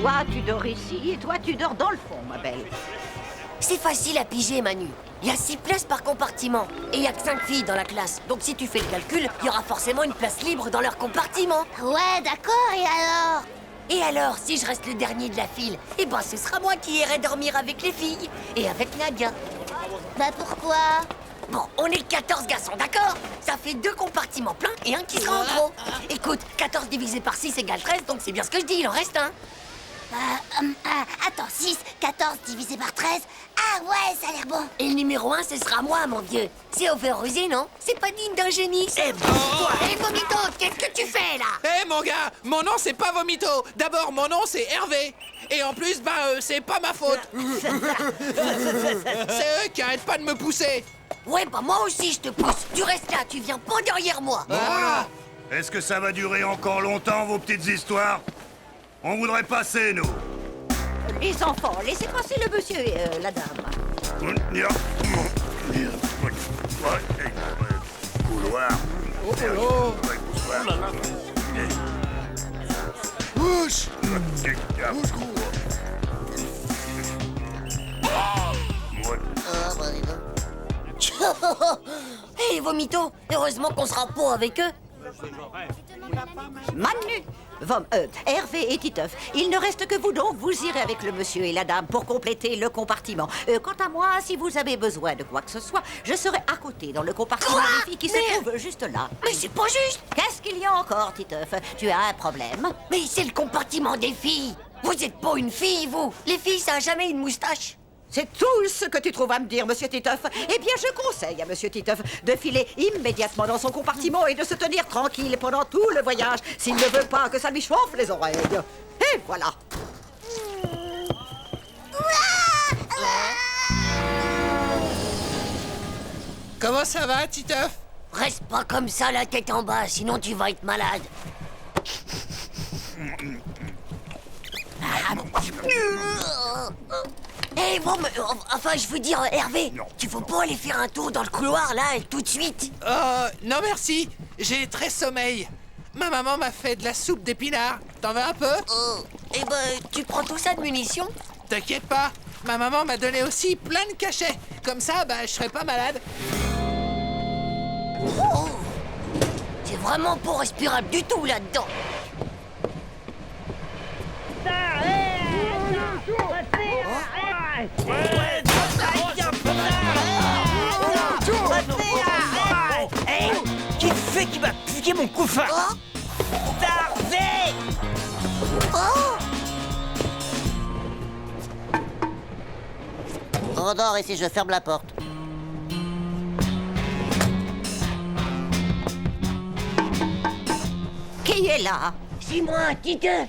Toi, tu dors ici et toi, tu dors dans le fond, ma belle. C'est facile à piger, Manu. Il y a 6 places par compartiment. Et il y a que 5 filles dans la classe. Donc si tu fais le calcul, il y aura forcément une place libre dans leur compartiment. Ouais, d'accord, et alors? Et alors, si je reste le dernier de la file, eh ben ce sera moi qui irai dormir avec les filles. Et avec Nadia. Bah pourquoi? Bon, on est 14 garçons, d'accord? Ça fait 2 compartiments pleins et un qui sera en trop. Écoute, 14 divisé par 6 égale 13, donc c'est bien ce que je dis, il en reste un. Attends, 6, 14 divisé par 13. Ah ouais, ça a l'air bon. Et le numéro 1, ce sera moi, mon vieux. C'est overusé, non? C'est pas digne d'un génie. C'est toi. Hé, Vomito, qu'est-ce que tu fais, là? Hé, mon gars, mon nom, c'est pas Vomito. D'abord, mon nom, c'est Hervé. Et en plus, c'est pas ma faute. C'est eux qui arrêtent pas de me pousser. Ouais, bah moi aussi, je te pousse. Tu restes là, tu viens pas derrière moi. Ah. Est-ce que ça va durer encore longtemps, vos petites histoires? On voudrait passer, nous. Les enfants, laissez passer le monsieur et la dame. Couloir. Oh. Bouge. Hé, Vomito, heureusement qu'on sera pas avec eux. Manu, Hervé et Titeuf, il ne reste que vous, donc vous irez avec le monsieur et la dame pour compléter le compartiment. Quant à moi, si vous avez besoin de quoi que ce soit, je serai à côté dans le compartiment Quoi? des filles qui Mais- se trouve juste là. Mais c'est pas juste. Qu'est-ce qu'il y a encore, Titeuf? Tu as un problème? Mais c'est le compartiment des filles. Vous êtes pas une fille, vous. Les filles, ça a jamais une moustache. C'est tout ce que tu trouves à me dire, monsieur Titeuf. Eh bien, je conseille à monsieur Titeuf de filer immédiatement dans son compartiment et de se tenir tranquille pendant tout le voyage s'il ne veut pas que ça lui chauffe les oreilles. Et voilà. Comment ça va, Titeuf? Reste pas comme ça, la tête en bas, sinon tu vas être malade. Eh bon, mais, enfin, je veux dire, Hervé, tu veux pas aller faire un tour dans le couloir, là, tout de suite? Non merci, j'ai très sommeil. Ma maman m'a fait de la soupe d'épinards. T'en veux un peu? Eh ben, tu prends tout ça de munitions? T'inquiète pas, ma maman m'a donné aussi plein de cachets. Comme ça, je serai pas malade. Oh, c'est vraiment pas respirable du tout, là-dedans. Qui fait qui va piquer mon couffin? Oh, Tarvé! oh. Redors ici, je ferme la porte. Qui est là? C'est moi, Titeuf.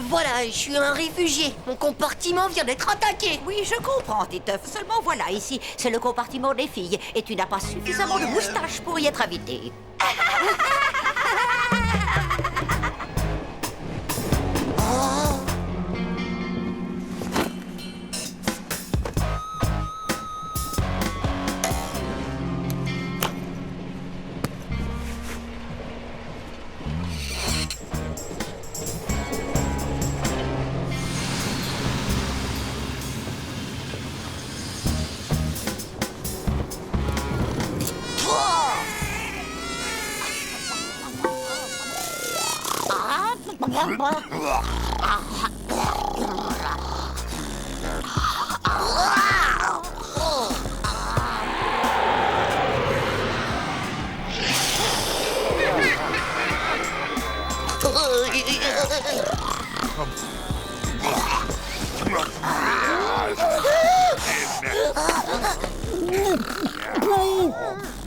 Voilà, je suis un réfugié. Mon compartiment vient d'être attaqué. Oui, je comprends, Titeuf. Seulement voilà, ici, c'est le compartiment des filles. Et tu n'as pas suffisamment de moustache pour y être invité.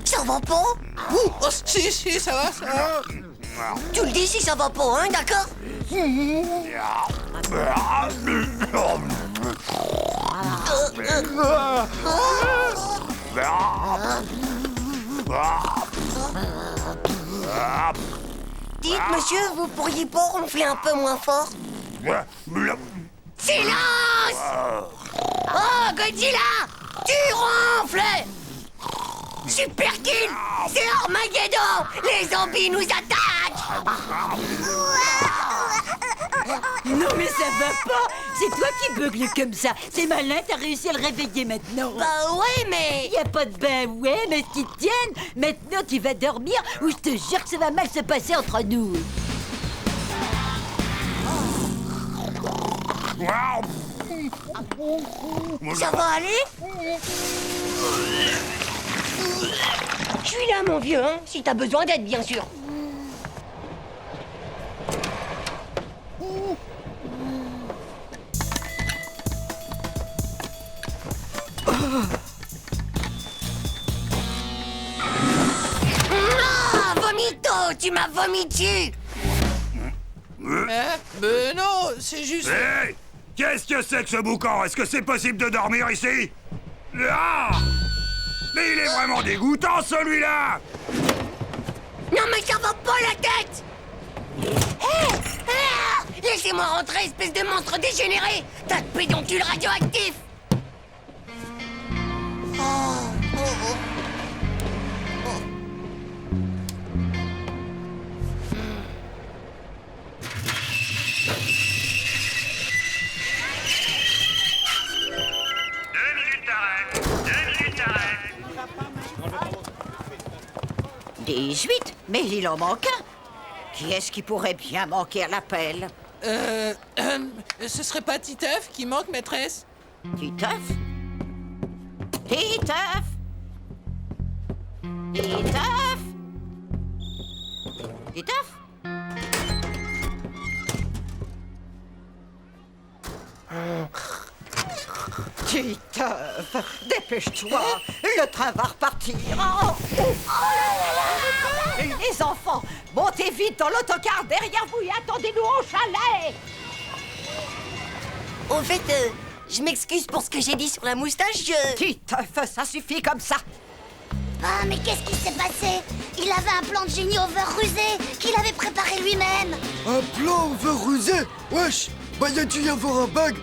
Ça va pas? Oh, si, ça va, ça va. Tu le dis si ça va pas, hein, d'accord? Dites, monsieur, vous pourriez pas ronfler un peu moins fort? Silence! Oh, Godzilla! Tu ronfles! Super Kill! C'est Armageddon! Les zombies nous attaquent! Non mais ça va pas. C'est toi qui bugle comme ça. C'est malin, t'as réussi à le réveiller maintenant. Bah ouais, mais... Y a pas de ben ouais, mais qui te tienne. Maintenant tu vas dormir ou je te jure que ça va mal se passer entre nous. Ça va aller? Je suis là, mon vieux, hein, si t'as besoin d'aide, bien sûr. Non, vomito, tu m'as vomi dessus. Non, c'est juste... Hé! Qu'est-ce que c'est que ce boucan? Est-ce que c'est possible de dormir ici? Ah! Mais il est vraiment dégoûtant, celui-là! Non, mais ça va pas la tête. Hé! Ah! Laissez-moi rentrer, espèce de monstre dégénéré. Tas de pédoncules radioactifs. Deux minutes d'arrêt. 18? Mais il en manque un. Qui est-ce qui pourrait bien manquer à l'appel? Ce serait pas Titeuf qui manque, maîtresse? Titeuf? Titeuf? Titeuf? Titeuf? Titeuf, dépêche-toi, le train va repartir. Oh là là. Les enfants, montez vite dans l'autocar derrière vous et attendez-nous au chalet. Au fait, je m'excuse pour ce que j'ai dit sur la moustache, Titeuf, ça suffit comme ça. Ah, mais qu'est-ce qui s'est passé? Il avait un plan de génie over rusé qu'il avait préparé lui-même. Un plan over rusé? Wesh, bah y a-tu y avoir un bug?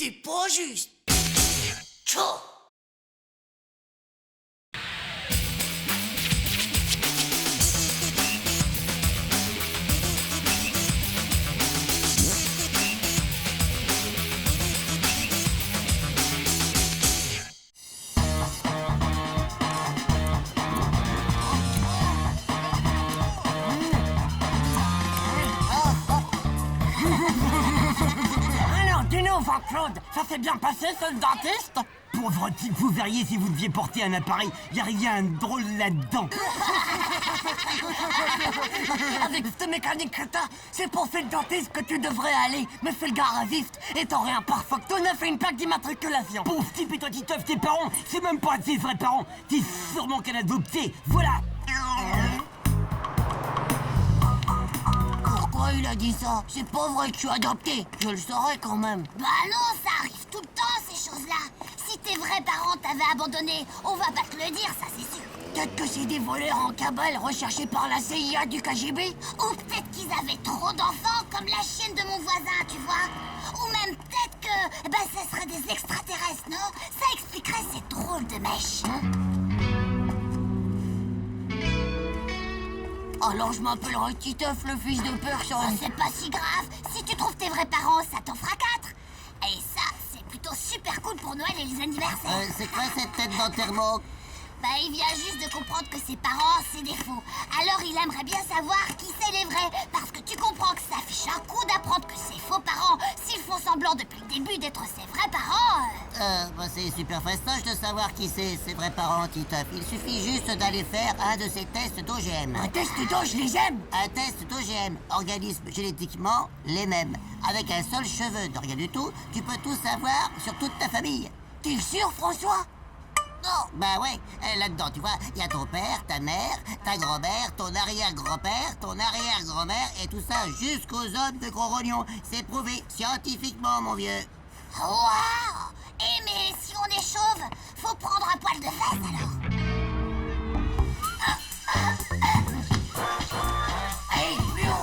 c'est pas juste. Tchou. Alors, dis-nous, Jean-Claude, ça s'est bien passé, ce dentiste? Pauvre type, vous verriez si vous deviez porter un appareil, y a rien de drôle là-dedans. Avec cette mécanique que t'as, c'est pour chez le dentiste que tu devrais aller. Mais fais le gars à vif et t'aurais un parfacton a fait une plaque d'immatriculation. Pauvre type et toi, Titeuf, tes parents, c'est même pas tes vrais parents, t'es sûrement qu'elle a adopté, voilà. Pourquoi il a dit ça? C'est pas vrai que je suis adopté. Je le saurais quand même. Bah non, ça arrive tout le temps, ces choses-là. Si tes vrais parents t'avaient abandonné, on va pas te le dire, ça c'est sûr. Peut-être que c'est des voleurs en cabale recherchés par la CIA du KGB. Ou peut-être qu'ils avaient trop d'enfants, comme la chienne de mon voisin, tu vois. Ou même peut-être que, bah, ce serait des extraterrestres, non? Ça expliquerait ces drôles de mèches. Alors je m'appellerai Titeuf, le fils de personne. C'est pas si grave. Si tu trouves tes vrais parents, ça t'en fera 4. Et ça, c'est plutôt super cool pour Noël et les anniversaires. C'est quoi cette tête d'enterrement? Bah, il vient juste de comprendre que ses parents, c'est des faux. Alors, il aimerait bien savoir qui c'est les vrais. Parce que tu comprends que ça fiche un coup d'apprendre que ses faux parents, s'ils font semblant depuis le début d'être ses vrais parents... Bah c'est super fastoche de savoir qui c'est ses vrais parents, Titeuf. Il suffit juste d'aller faire un de ces tests d'OGM. Un test d'eau, je les aime. Un test d'OGM, organisme génétiquement les mêmes. Avec un seul cheveu de rien du tout, tu peux tout savoir sur toute ta famille. T'es sûr, François? Non, bah ouais, là-dedans, tu vois, il y a ton père, ta mère, ta grand-mère, ton arrière-grand-père, ton arrière-grand-mère, et tout ça jusqu'aux hommes de Gros Rognon. C'est prouvé scientifiquement, mon vieux. Waouh! Eh, mais si on est chauve, faut prendre un poil de fesse, alors. Hey, Léo,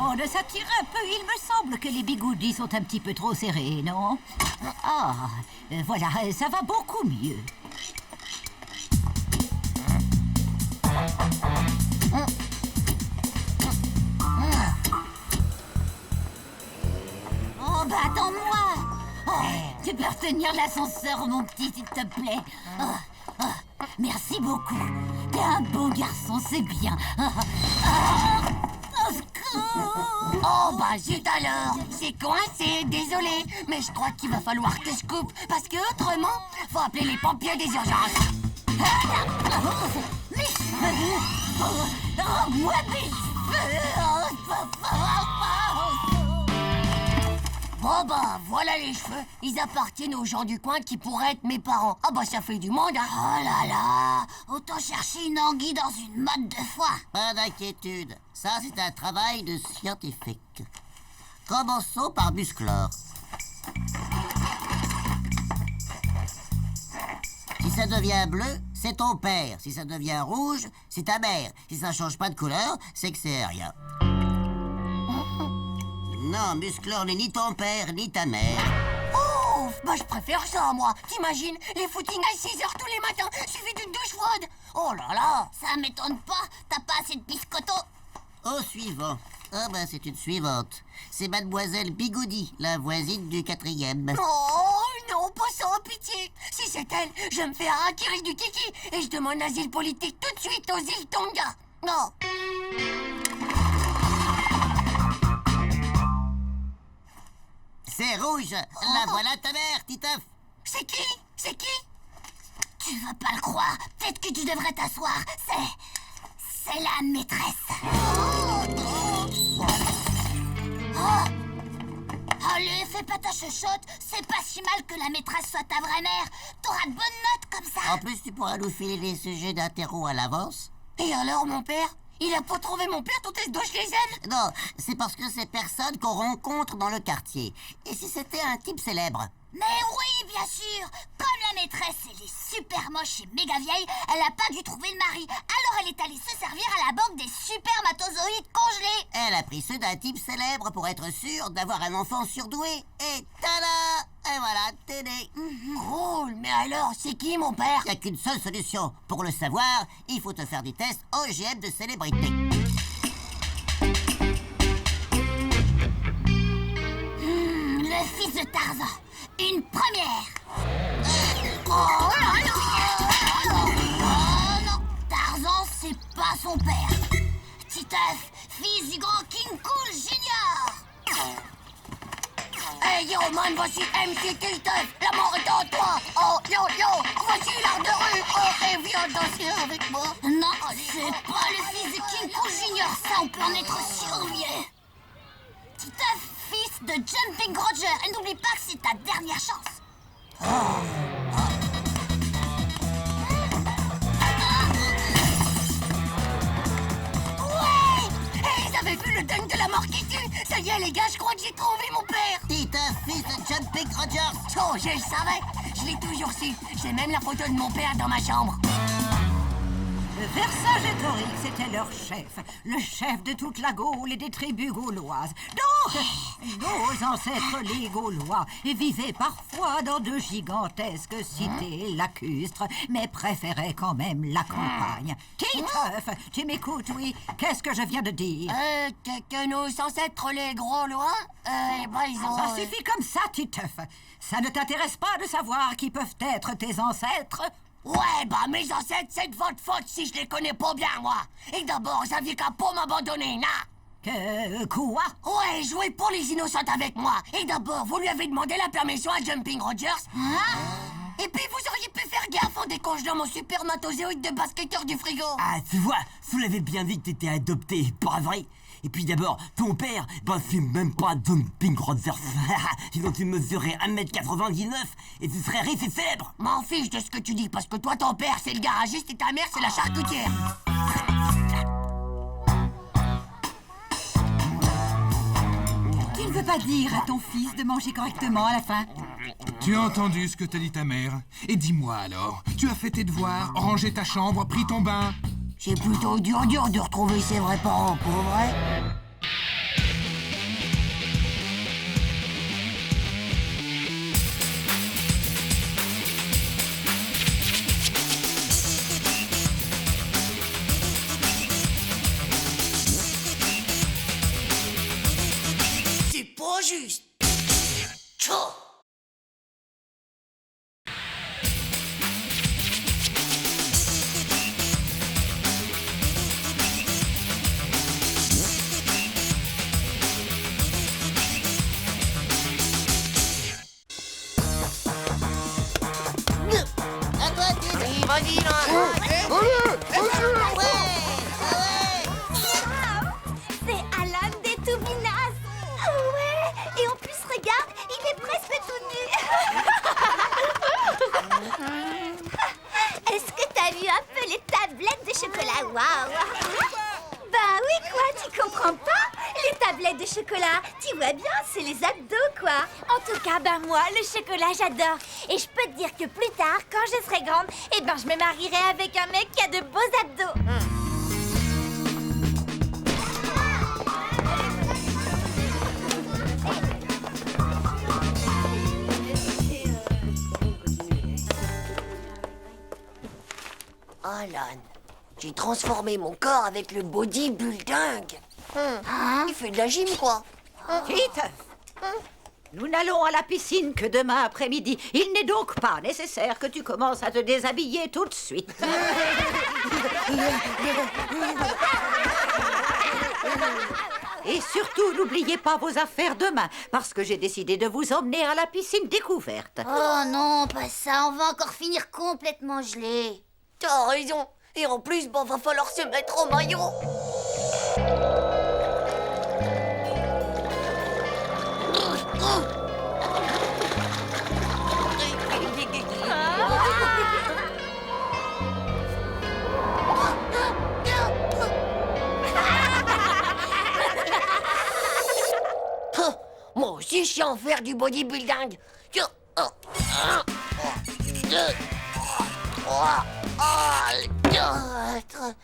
Oh, de s'attirer un peu, il me semble que les bigoudis sont un petit peu trop serrés, non? Ah, voilà, ça va beaucoup mieux. Oh, bah attends-moi. Oh, tu peux retenir l'ascenseur, mon petit, s'il te plaît. Merci beaucoup. T'es un beau garçon, c'est bien. Au secours. Oh bah zut alors, c'est coincé, désolé. Mais je crois qu'il va falloir que je coupe, parce que autrement, faut appeler les pompiers des urgences. Mes cheveux. Rends-moi mes cheveux. Bon bah, voilà les cheveux. Ils appartiennent aux gens du coin qui pourraient être mes parents. Ah bah ça fait du monde, hein. Oh là là. Autant chercher une anguille dans une motte de foie. Pas d'inquiétude, ça c'est un travail de scientifique. Commençons par Musclor. Si ça devient bleu, c'est ton père. Si ça devient rouge, c'est ta mère. Si ça change pas de couleur, c'est que c'est rien. Non, Musclor n'est ni ton père, ni ta mère. Oh, bah je préfère ça, moi. T'imagines, les footings à 6 heures tous les matins, suivi d'une douche froide. Oh là là. Ça m'étonne pas. T'as pas assez de biscotto. Au suivant. Ah ben c'est une suivante. C'est Mademoiselle Bigoudi, la voisine du 4e. Oh non, pas sans pitié. Si c'est elle, je me fais harakiri du kiki et je demande asile politique tout de suite aux îles Tonga. Non. C'est rouge. La voilà ta mère, Titeuf. C'est qui? C'est qui? Tu vas pas le croire. Peut-être que tu devrais t'asseoir. C'est la maîtresse. Oh. Allez, fais pas ta chuchote. C'est pas si mal que la maîtresse soit ta vraie mère. T'auras de bonnes notes comme ça. En plus, tu pourras nous filer les sujets d'interro à l'avance. Et alors, mon père? Il a pas trouvé mon père, toutes les deux, je les aime. Non, c'est parce que c'est personne qu'on rencontre dans le quartier. Et si c'était un type célèbre? Mais oui, bien sûr. Comme la maîtresse, elle est super moche et méga vieille, elle a pas dû trouver le mari. Alors elle est allée se servir à la banque des supermatozoïdes congelés. Elle a pris ceux d'un type célèbre pour être sûre d'avoir un enfant surdoué. Et tada! Et voilà, t'es né. Cool, mais alors, c'est qui, mon père? Il n'y a qu'une seule solution. Pour le savoir, il faut te faire des tests OGM de célébrité. Le fils de Tarzan. Une première. Oh là là. Oh non, Tarzan, c'est pas son père. Titeuf, fils du grand King Cool Junior. Hey yo man, voici MC Titeuf, la mort est en toi. Oh yo yo, voici l'art de rue. Oh et viens danser avec moi. Non, c'est pas le fils de King Cool Junior, ça on peut en être sûr, vieux. Titeuf, fils de Jumping Roger, et n'oublie pas que c'est ta dernière chance. Ouais. Hey, ils avaient vu le dingue de la mort qui tue. Ça y est les gars, je crois que j'ai trouvé mon père. Titeuf, fils de Jumping Rogers. Oh, je le savais. Je l'ai toujours su. J'ai même la photo de mon père dans ma chambre. Vercingétorix était leur chef, le chef de toute la Gaule et des tribus gauloises. Donc, nos ancêtres les Gaulois vivaient parfois dans de gigantesques cités lacustres, mais préféraient quand même la campagne. Titeuf, tu m'écoutes, oui? Qu'est-ce que je viens de dire? Que nos ancêtres les Gaulois, ils ont... Ça suffit comme ça, Titeuf. Ça ne t'intéresse pas de savoir qui peuvent être tes ancêtres? Ouais, bah mes ancêtres, c'est de votre faute si je les connais pas bien, moi. Et d'abord, j'avais qu'à pas m'abandonner, Quoi? Ouais, jouez pour les innocentes avec moi. Et d'abord, vous lui avez demandé la permission à Jumping Rogers. Et puis, vous auriez pu faire gaffe en décongelant mon supermatozoïde de basketteur du frigo. Ah, tu vois, vous l'avez bien dit que t'étais adopté, pas vrai? Et puis d'abord, ton père, bah c'est même pas Jumping Rogers. Sinon tu mesurais 1m99 et tu serais riche et célèbre. M'en fiche de ce que tu dis, parce que toi, ton père, c'est le garagiste et ta mère, c'est la charcutière. Tu ne veux pas dire à ton fils de manger correctement à la fin? Tu as entendu ce que t'a dit ta mère? Et dis-moi alors, tu as fait tes devoirs, rangé ta chambre, pris ton bain? C'est plutôt dur de retrouver ses vrais parents, pour vrai. niveau juste. Tchou. À toi, Tite. Vas-y, là. C'est Alan des Toubinas. Ouais, et en plus, regarde, il est presque tout nu. Est-ce que t'as vu un peu les tablettes de chocolat? Waouh. Bah oui, quoi, tu comprends pas? Les tablettes de chocolat, tu vois bien, c'est les abdos, quoi. En tout cas, ben moi, le chocolat, j'adore. Et je peux te dire que plus tard, quand je serai grande, eh ben je me marierai avec un mec qui a de beaux abdos. Alan, j'ai transformé mon corps avec le bodybuilding. Il fait de la gym, quoi. Titeuf, nous n'allons à la piscine que demain après-midi. Il n'est donc pas nécessaire que tu commences à te déshabiller tout de suite. Et surtout, n'oubliez pas vos affaires demain, parce que j'ai décidé de vous emmener à la piscine découverte. Oh non, pas ça, on va encore finir complètement gelé. T'as raison. Et en plus, va falloir se mettre au maillot. Moi aussi, je sais en faire du bodybuilding. Tiens, 1, 2, 3, 4.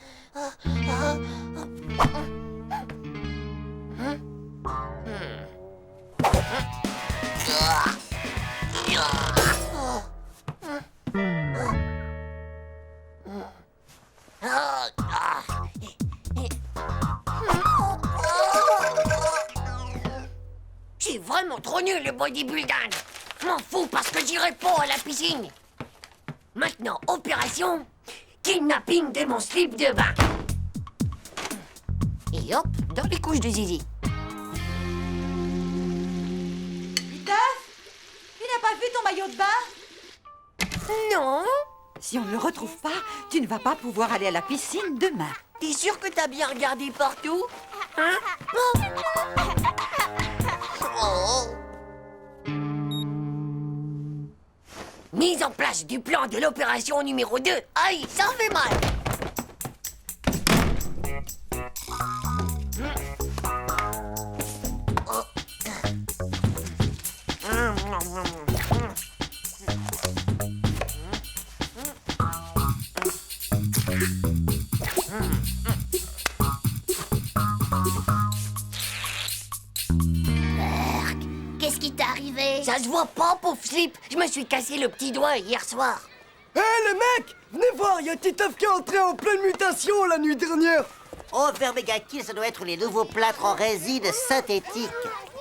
C'est vraiment trop nul le bodybuilding. Je m'en fous parce que j'irai pas à la piscine. Maintenant, opération kidnapping de mon slip de bain. Et hop, dans les couches de Zizi. Titeuf, tu n'as pas vu ton maillot de bain? Non. Si on ne le retrouve pas, tu ne vas pas pouvoir aller à la piscine demain. T'es sûr que t'as bien regardé partout? Hein? Oh. Mise en place du plan de l'opération numéro 2. Aïe, ça fait mal. Qu'est-ce qui t'est arrivé? Ça se voit pas, pauvre slip. Je me suis cassé le petit doigt hier soir. Hé les mecs, venez voir, il y a Titeuf qui est entré en pleine mutation la nuit dernière. Oh, Vermega Kill, ça doit être les nouveaux plâtres en résine synthétique.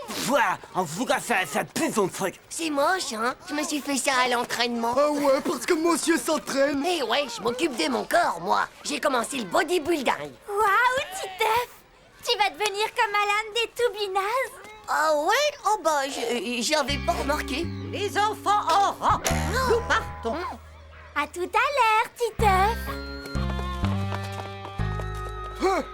Voilà, en tout cas, ça pue son truc. C'est moche, hein? Je me suis fait ça à l'entraînement. Ah ouais, parce que monsieur s'entraîne. Eh ouais, je m'occupe de mon corps, moi. J'ai commencé le bodybuilding. Waouh, Titeuf! Tu vas devenir comme Alan des Toubinas. Ah ouais? Oh bah, j'avais pas remarqué. Les enfants en rang, nous partons. À tout à l'heure, Titeuf. Hein,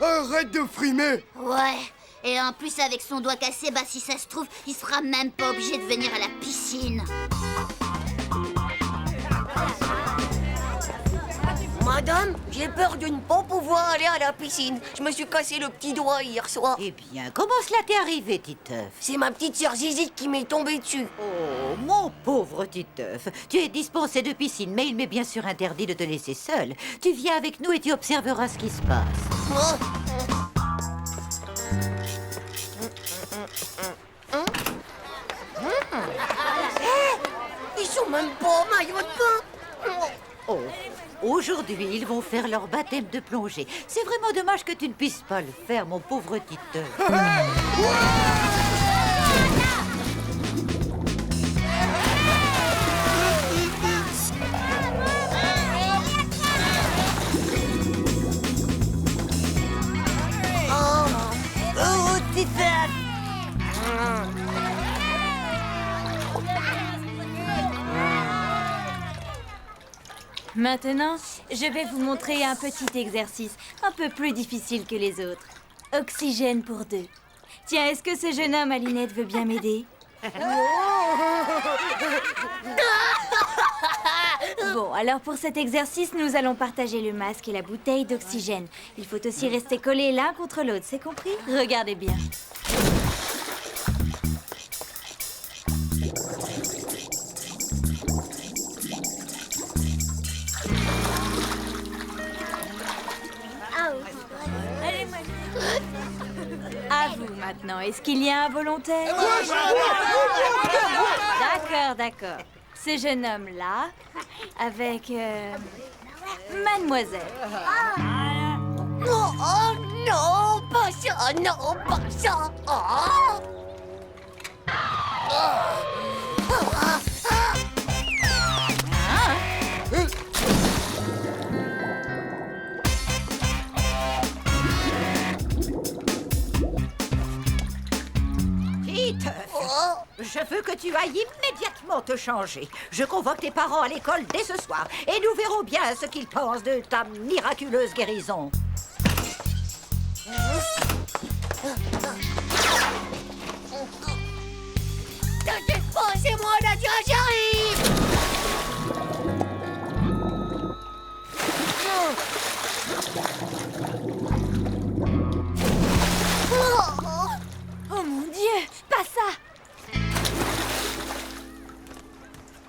arrête de frimer. Ouais. Et en plus, avec son doigt cassé, bah si ça se trouve, il sera même pas obligé de venir à la piscine. Madame, j'ai peur de ne pas pouvoir aller à la piscine. Je me suis cassé le petit doigt hier soir. Eh bien, comment cela t'est arrivé, Titeuf? C'est ma petite sœur Zizi qui m'est tombée dessus. Oh, mon pauvre Titeuf, tu es dispensé de piscine, mais il m'est bien sûr interdit de te laisser seul. Tu viens avec nous et tu observeras ce qui se passe. Oh. Ils sont même pas en maillot de bain. Oh, aujourd'hui, ils vont faire leur baptême de plongée. C'est vraiment dommage que tu ne puisses pas le faire, mon pauvre Titeuf. Maintenant, je vais vous montrer un petit exercice un peu plus difficile que les autres. Oxygène pour deux. Tiens, est-ce que ce jeune homme à lunettes veut bien m'aider? Bon, alors pour cet exercice, nous allons partager le masque et la bouteille d'oxygène. Il faut aussi rester collés l'un contre l'autre, c'est compris? Regardez bien. À vous maintenant. Est-ce qu'il y a un volontaire? D'accord. Ce jeune homme-là, avec mademoiselle. Oh non, pas ça, non, pas ça. Je veux que tu ailles immédiatement te changer. Je convoque tes parents à l'école dès ce soir et nous verrons bien ce qu'ils pensent de ta miraculeuse guérison. T'inquiète pas, c'est moi, Nadia, j'arrive. Oh mon Dieu, pas ça!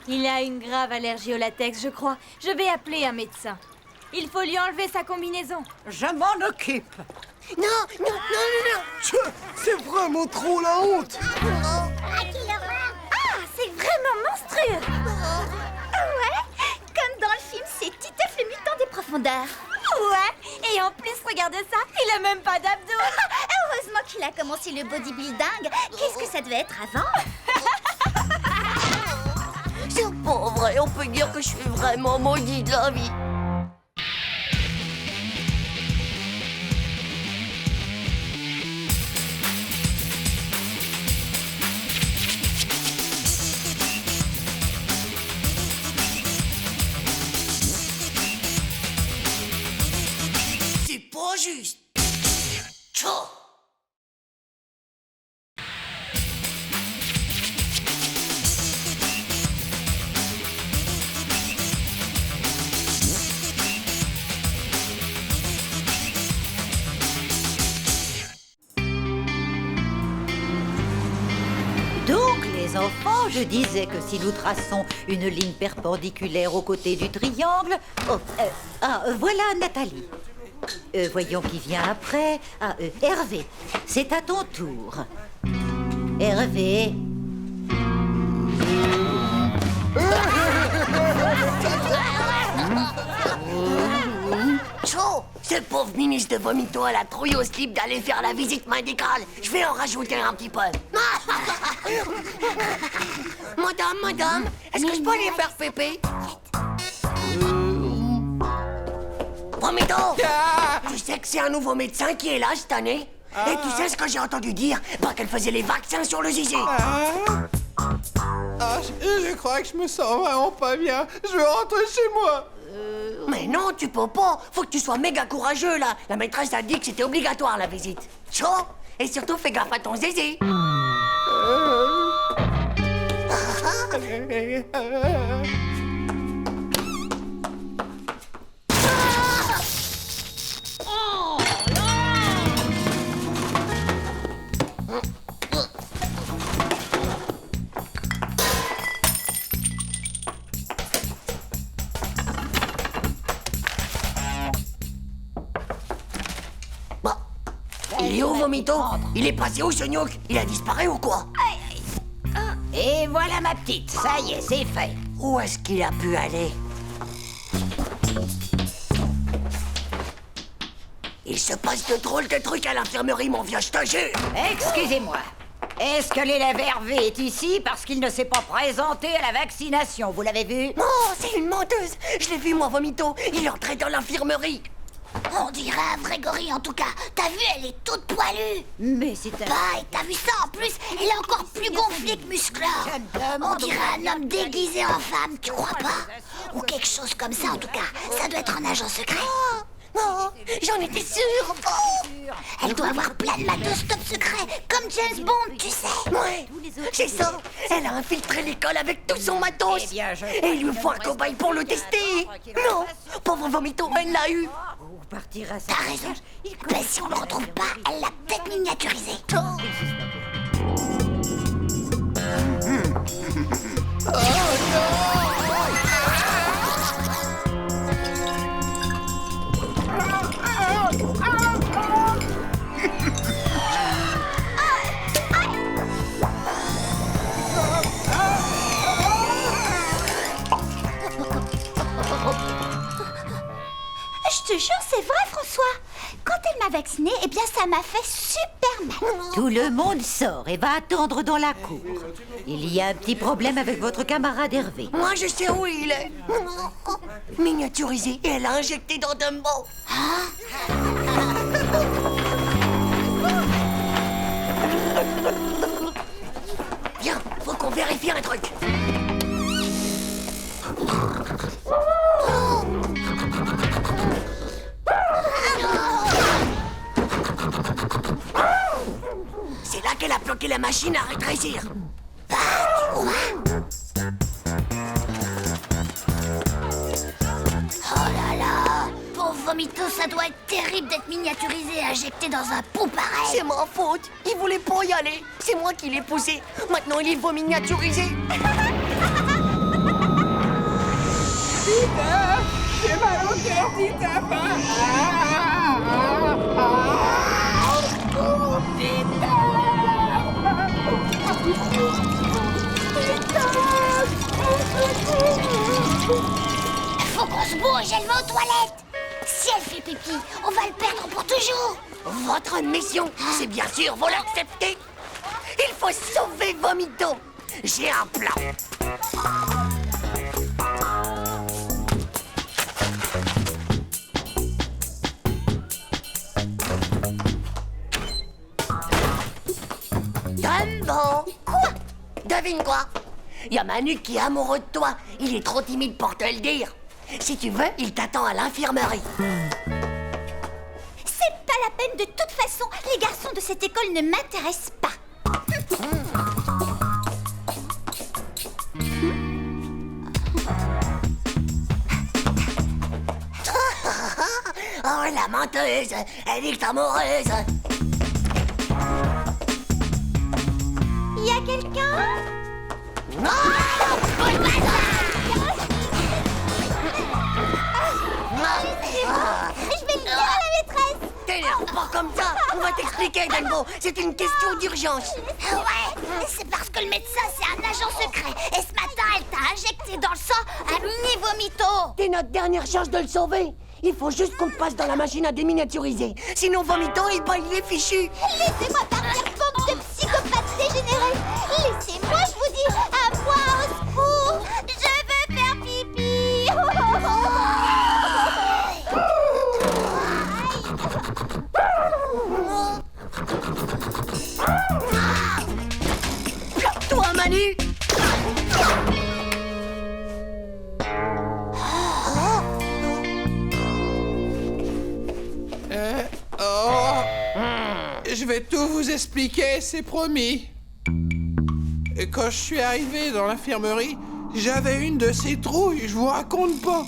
Il a une grave allergie au latex, je crois. Je vais appeler un médecin. Il faut lui enlever sa combinaison. Je m'en occupe. Non. C'est vraiment trop la honte. Ah, c'est vraiment monstrueux. Ouais, comme dans le film, c'est Titeuf le mutant des profondeurs. Ouais, et en plus, regardez ça, il a même pas d'abdos. Heureusement qu'il a commencé le bodybuilding. Qu'est-ce que ça devait être avant? C'est pas vrai, on peut dire que je suis vraiment maudit de la vie. C'est pas juste. Tchao. Donc, les enfants, je disais que si nous traçons une ligne perpendiculaire aux côtés du triangle... voilà Nathalie. Voyons qui vient après. Hervé, c'est à ton tour. Hervé. Chaud. Ce pauvre ministre de Vomito a la trouille au slip d'aller faire la visite médicale. Je vais en rajouter un petit peu. Madame, est-ce que je peux aller faire pépé? Vomito, tu sais que c'est un nouveau médecin qui est là cette année? Et tu sais ce que j'ai entendu dire? Qu'elle faisait les vaccins sur le zizi. Je crois que je me sens vraiment pas bien. Je veux rentrer chez moi. Mais non, tu peux pas. Faut que tu sois méga courageux, là. La maîtresse a dit que c'était obligatoire, la visite. Chaud. Et surtout, fais gaffe à ton zizi. Il est où, Vomito? Il est passé où, ce gnouk? Il a disparu ou quoi? Et voilà ma petite, ça y est, c'est fait. Où est-ce qu'il a pu aller? Il se passe de drôles de trucs à l'infirmerie, mon vieux, je te jure. Excusez-moi. Est-ce que l'élève Hervé est ici parce qu'il ne s'est pas présenté à la vaccination? Vous l'avez vu? Non, c'est une menteuse. Je l'ai vu, moi, Vomito. Il est entré dans l'infirmerie. On dirait un vrai gorille en tout cas. T'as vu, elle est toute poilue. Mais c'est un... Bah, et t'as vu ça en plus? Elle est encore plus gonflée que musclée. On dirait un homme déguisé en femme, tu crois pas? Ou quelque chose comme ça, en tout cas. Ça doit être un agent secret. Oh, j'en étais sûre. Oh. Elle doit avoir plein de matos top secret, comme James Bond, tu sais. Ouais, c'est ça. Elle a infiltré l'école avec tout son matos. Eh bien, Et il lui faut un cobaye pour le tester. Non, pauvre vomito, elle l'a eu. Vous partirez à sa T'as raison. Ben, si on le retrouve pas, elle l'a peut-être miniaturisé. Je te jure, c'est vrai, François. Quand elle m'a vaccinée, eh bien, ça m'a fait super mal. Tout le monde sort et va attendre dans la cour. Il y a un petit problème avec votre camarade Hervé. Moi, je sais où il est. Miniaturisé et elle a injecté dans Dumbo. Viens, faut qu'on vérifie un truc. C'est là qu'elle a bloqué la machine à rétrécir. Oh là là! Pauvre Vomito, ça doit être terrible d'être miniaturisé et injecté dans un pot pareil. C'est ma faute. Il voulait pas y aller. C'est moi qui l'ai poussé. Maintenant, il faut miniaturiser. J'ai mal au cœur, Titeuf. Faut qu'on se bouge, elle va aux toilettes. Si elle fait pipi, on va le perdre pour toujours. Votre mission, c'est bien sûr, vous l'acceptez. Il faut sauver Vomito. J'ai un plan. Dumbo. Quoi? Devine quoi? Y a Manu qui est amoureux de toi. Il est trop timide pour te le dire. Si tu veux, il t'attend à l'infirmerie. C'est pas la peine, de toute façon, les garçons de cette école ne m'intéressent pas. Oh, la menteuse. Elle est amoureuse. Y a quelqu'un? Non! Je vais le dire à la maîtresse. T'énerve pas comme ça. On va t'expliquer, Dumbo. C'est une question d'urgence. Ouais, c'est parce que le médecin, c'est un agent secret. Et ce matin, elle t'a injecté dans le sang un mini Vomito. C'est notre dernière chance de le sauver. Il faut juste qu'on passe dans la machine à déminiaturiser. Sinon, Vomito, il est fichu. Laissez-moi partir, bande de psychopathes dégénérés. Laissez-moi, je vous dis, à moi, au secours. Je veux faire pipi. Bloque-toi, Manu. Je vais tout vous expliquer, c'est promis. Et quand je suis arrivé dans l'infirmerie, j'avais une de ces trouilles, je vous raconte pas.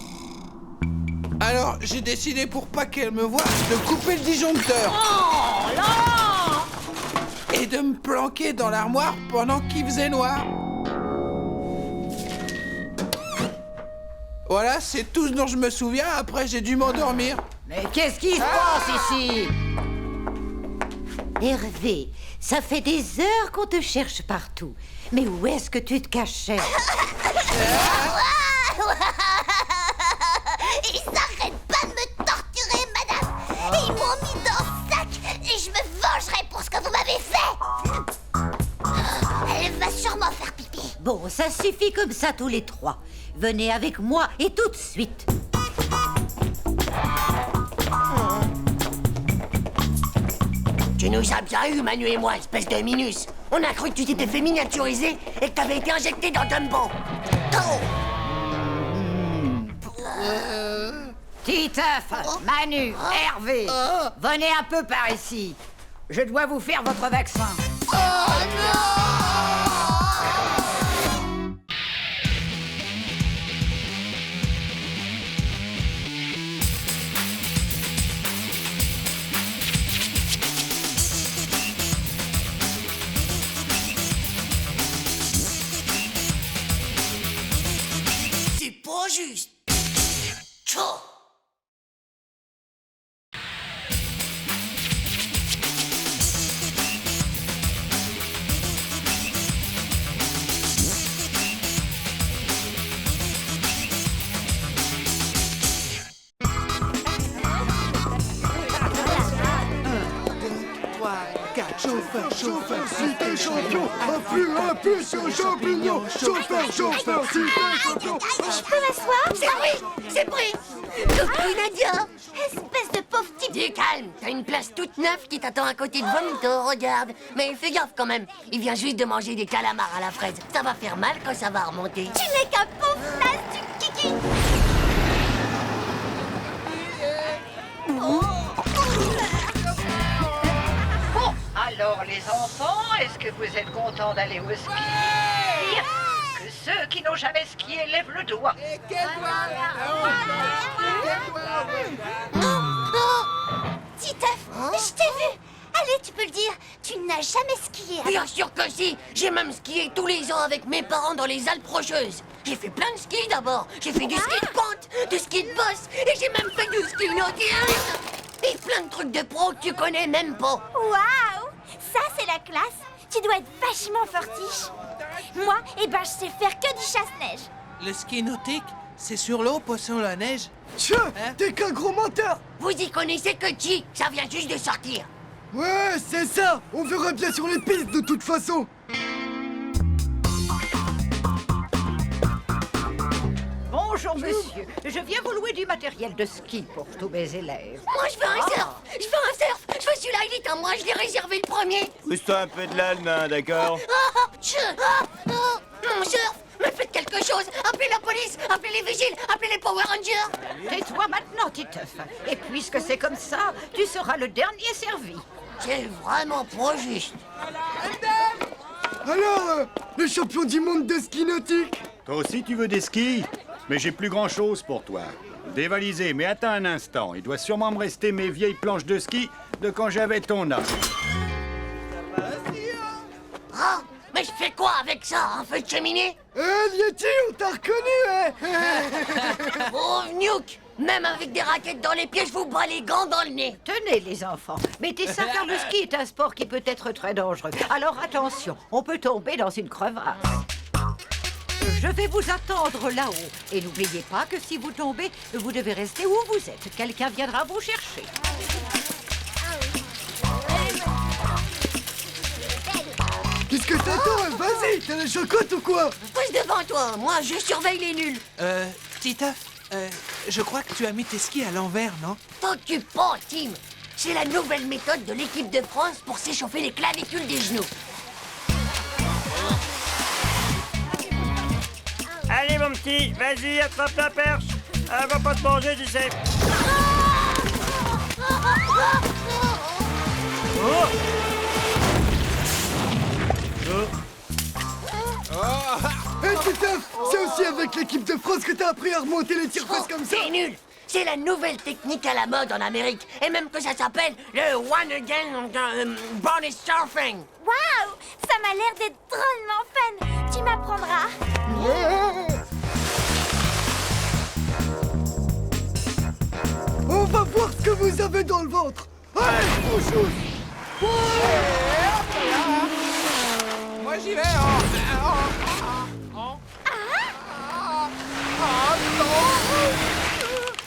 Alors, j'ai décidé, pour pas qu'elle me voie, de couper le disjoncteur. Oh là! Et de me planquer dans l'armoire pendant qu'il faisait noir. Voilà, c'est tout ce dont je me souviens. Après, j'ai dû m'endormir. Mais qu'est-ce qui se passe ici? Hervé, ça fait des heures qu'on te cherche partout. Mais où est-ce que tu te cachais? Ils arrêtent pas de me torturer, madame. Et ils m'ont mis dans le sac. Et je me vengerai pour ce que vous m'avez fait. Elle va sûrement faire pipi. Bon, ça suffit comme ça tous les trois. Venez avec moi et tout de suite. Tu nous as bien eu, Manu et moi, espèce de minus. On a cru que tu t'étais fait miniaturiser et que t'avais été injecté dans Dumbo. Oh. Titeuf, Manu, Hervé, venez un peu par ici. Je dois vous faire votre vaccin. C'est pas juste. Tchou. Chauffeur, si t'es champion, un peu sur champignon. Chauffeur, si t'es champion. Je peux m'asseoir? C'est pris. Oui, Nadia. Espèce de pauvre type. Du calme, t'as une place toute neuve qui t'attend à côté de Vomito, regarde. Mais fais gaffe quand même, il vient juste de manger des calamars à la fraise. Ça va faire mal quand ça va remonter. Tu n'es qu'un pauvre naze du kiki. Bon, alors les enfants, est-ce que vous êtes contents d'aller au ski? Que ceux qui n'ont jamais skié lèvent le doigt. Titeuf, je t'ai vu. Allez, tu peux le dire, tu n'as jamais skié. Bien sûr que si. J'ai même skié tous les ans avec mes parents dans les Alpes Rocheuses. J'ai fait plein de ski d'abord. J'ai fait du ski de pente, du ski de bosse et j'ai même fait du ski nautique. Et plein de trucs de pro que tu connais même pas. Waouh, ça c'est la classe. Tu dois être vachement fortiche. Moi, je sais faire que du chasse-neige. Le ski nautique, c'est sur l'eau, pas sur la neige. Tiens, t'es qu'un gros menteur. Vous y connaissez que chi, ça vient juste de sortir. Ouais, c'est ça. On verra bien sur les pistes de toute façon. Bonjour monsieur, je viens vous louer du matériel de ski pour tous mes élèves. Moi je veux un surf. Je veux un surf. Je veux celui-là, il est à moi, je l'ai réservé le premier. Pousse-toi un peu de là, le nain, d'accord? Mon surf, mais faites quelque chose. Appelez la police, appelez les vigiles, appelez les Power Rangers. Tais-toi maintenant, Titeuf. Et puisque c'est comme ça, tu seras le dernier servi. C'est vraiment pas juste. Alors, le champion du monde de ski nautique. Toi aussi, tu veux des skis? Mais j'ai plus grand-chose pour toi. Dévalisé, mais attends un instant. Il doit sûrement me rester mes vieilles planches de ski de quand j'avais ton âge. Ah, mais je fais quoi avec ça? Un feu de cheminée? Lieti, on t'a reconnu, hein? Oh, Nuke! Même avec des raquettes dans les pieds, je vous bats les gants dans le nez. Tenez les enfants, mettez ça car le ski est un sport qui peut être très dangereux. Alors attention, on peut tomber dans une crevasse. Je vais vous attendre là-haut. Et n'oubliez pas que si vous tombez, vous devez rester où vous êtes. Quelqu'un viendra vous chercher. Qu'est-ce que t'attends? Vas-y, t'as la chocotte ou quoi? Passe devant toi, moi je surveille les nuls. Titeuf, je crois que tu as mis tes skis à l'envers, non? T'occupe pas, Tim. C'est la nouvelle méthode de l'équipe de France pour s'échauffer les clavicules des genoux. Allez, mon petit, vas-y, attrape la perche. Elle va pas te manger, tu sais. Hé, Titeuf, c'est aussi avec l'équipe de France que t'as appris à remonter les tire-fesses comme ça? C'est nul. C'est la nouvelle technique à la mode en Amérique. Et même que ça s'appelle le One Again Bonus Surfing. Waouh, ça m'a l'air d'être drôlement fun. Tu m'apprendras. On va voir ce que vous avez dans le ventre. Allez, bonjour. Moi j'y vais.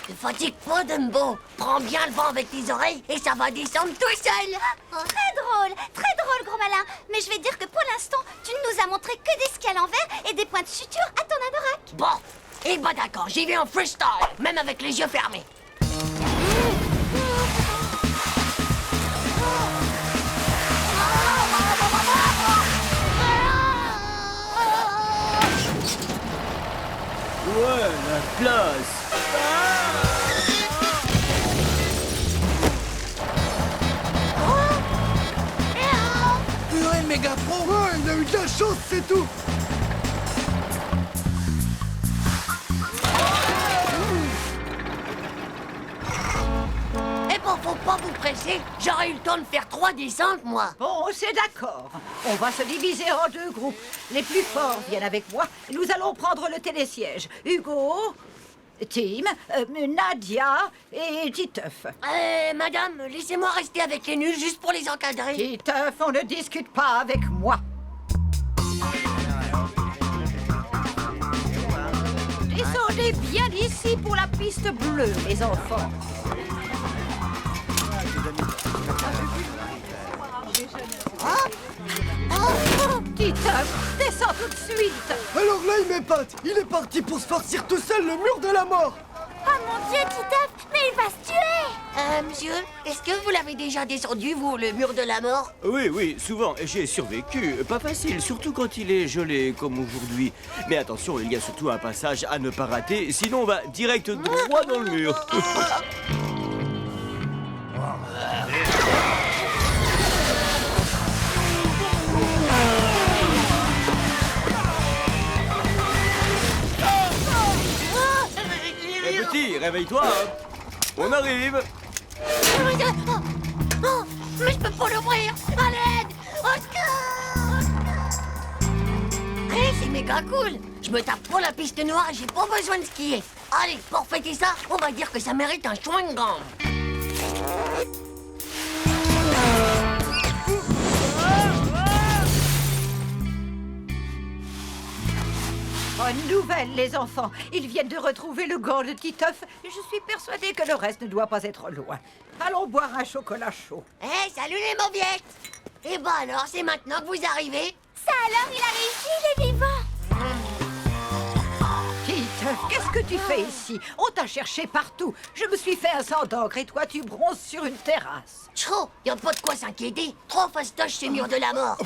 Ne fatigue pas, Dumbo. Prends bien le vent avec tes oreilles et ça va descendre tout seul. Très drôle, gros malin. Mais je vais dire que pour l'instant, tu ne nous as montré que des skis à l'envers et des points de suture à ton anorak. Bon, et bah d'accord, j'y vais en freestyle, même avec les yeux fermés. Ouais, la classe. Purée, méga pro! Ouais, il a eu de la chance, c'est tout. Eh bon, faut pas vous presser. J'aurais eu le temps de faire 3 descentes, moi. Bon, c'est d'accord. On va se diviser en 2 groupes. Les plus forts viennent avec moi. Nous allons prendre le télésiège. Hugo, Tim, Nadia et Titeuf. Madame, laissez-moi rester avec les nuls juste pour les encadrer. Titeuf, on ne discute pas avec moi. Descendez bien d'ici pour la piste bleue, les enfants. Titeuf, descends tout de suite. Alors là, il m'épate. Il est parti pour se farcir tout seul le mur de la mort. Oh mon Dieu, Titeuf, mais il va se tuer! Monsieur, est-ce que vous l'avez déjà descendu, vous, le mur de la mort? Oui, souvent, j'ai survécu. Pas facile, surtout quand il est gelé comme aujourd'hui. Mais attention, il y a surtout un passage à ne pas rater, sinon on va direct droit dans le mur. Petit, réveille-toi, hein. On arrive. Oh, mais je peux pas l'ouvrir. À l'aide! Au secours! C'est méga cool. Je me tape pour la piste noire et j'ai pas besoin de skier. Allez, pour fêter ça, on va dire que ça mérite un chewing-gum. Bonne nouvelle, les enfants. Ils viennent de retrouver le gant de Titeuf. Je suis persuadée que le reste ne doit pas être loin. Allons boire un chocolat chaud. Salut les mauviettes! Eh ben alors, c'est maintenant que vous arrivez? Ça alors, il a réussi, il est vivant! Titeuf, qu'est-ce que tu fais ici? On t'a cherché partout. Je me suis fait un sang d'encre et toi, tu bronzes sur une terrasse. Tchou, y a pas de quoi s'inquiéter. Trop fastoche ces murs de la mort.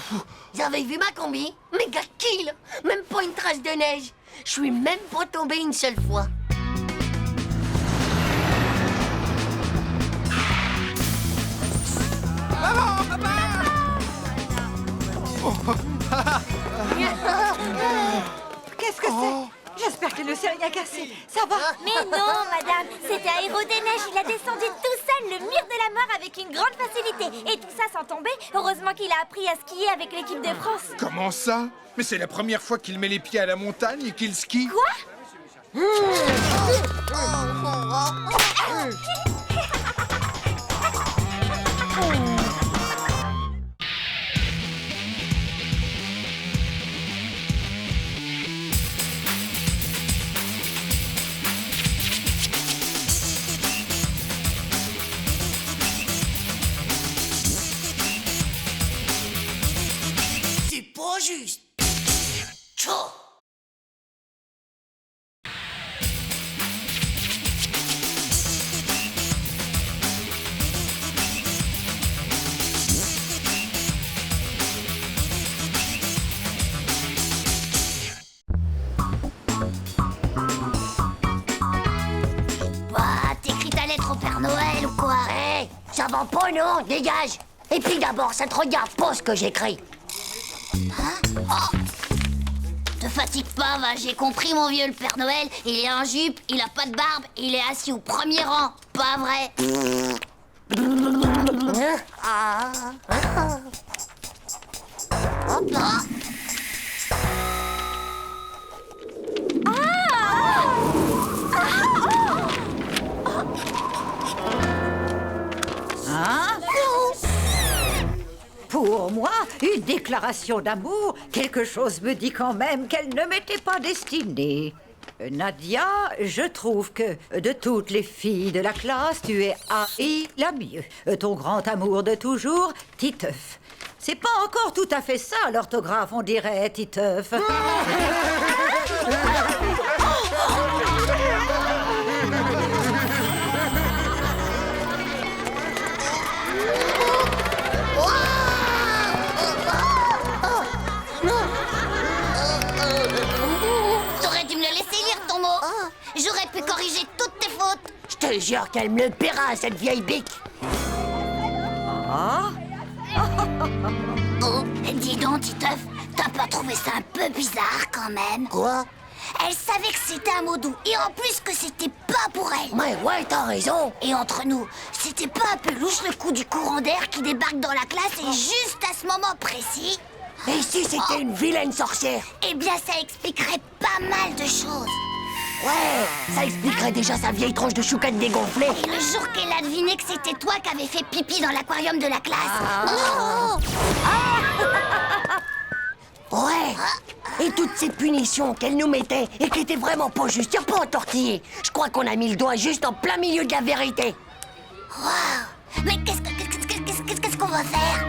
Vous avez vu ma combi? Méga kill! Même pas une trace de neige. Je suis même pas tombé une seule fois. Qu'est-ce que c'est? J'espère qu'il ne s'est rien cassé. Ça va? Mais non, madame, c'était un héros des neiges. Il a descendu tout seul le mur de la mort avec une grande facilité. Et tout ça sans tomber. Heureusement qu'il a appris à skier avec l'équipe de France. Comment ça? Mais c'est la première fois qu'il met les pieds à la montagne et qu'il skie. Quoi? C'est pas juste. Tchou! T'écris ta lettre au Père Noël ou quoi? Ça va pas, non? Dégage! Et puis d'abord, ça te regarde pas ce que j'écris. Te fatigue pas, va, j'ai compris, mon vieux, le Père Noël. Il est en jupe, il a pas de barbe, il est assis au premier rang. Pas vrai? Hop là. Hein? Pour moi, une déclaration d'amour, quelque chose me dit quand même qu'elle ne m'était pas destinée. Nadia, je trouve que de toutes les filles de la classe, tu es la mieux. Ton grand amour de toujours, Titeuf. C'est pas encore tout à fait ça, l'orthographe, on dirait, Titeuf. T'aurais dû me le laisser lire ton mot. J'aurais pu corriger toutes tes fautes. Je te jure qu'elle me le paiera, cette vieille bique. Oh, dis donc, Titeuf, t'as pas trouvé ça un peu bizarre quand même? Quoi? Elle savait que c'était un mot doux, et en plus que c'était pas pour elle. Ouais, t'as raison. Et entre nous, c'était pas un peu louche le coup du courant d'air qui débarque dans la classe et juste à ce moment précis? Et si c'était une vilaine sorcière? Eh bien, ça expliquerait pas mal de choses. Ouais, ça expliquerait déjà sa vieille tronche de choucane dégonflée. Et le jour qu'elle a deviné que c'était toi qui avais fait pipi dans l'aquarium de la classe. Oh Ouais. Et toutes ces punitions qu'elle nous mettait et qui étaient vraiment pas justes, y'a pas entortillé. Je crois qu'on a mis le doigt juste en plein milieu de la vérité. Wow. Mais qu'est-ce qu'on va faire?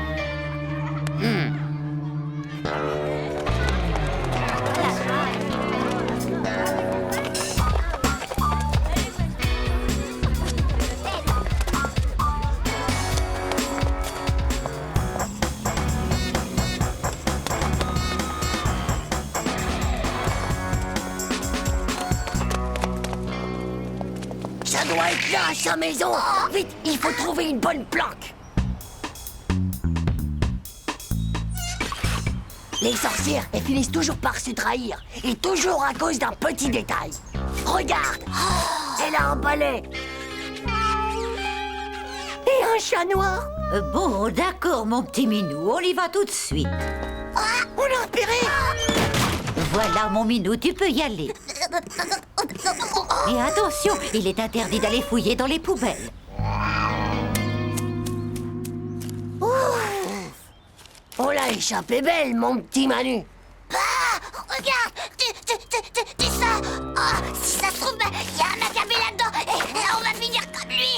Ça doit être là, sa maison. Vite, il faut trouver une bonne planque. Les sorcières, elles finissent toujours par se trahir. Et toujours à cause d'un petit détail. Regarde, elle a un balai. Et un chat noir. Bon, d'accord, mon petit minou, on y va tout de suite. On l'a repéré. Voilà, mon minou, tu peux y aller. Et attention, il est interdit d'aller fouiller dans les poubelles. On l'a échappé belle, mon petit Manu. Ah, regarde, tu ça. Oh, si ça se trouve, il y a un macabé là-dedans et on va finir comme lui.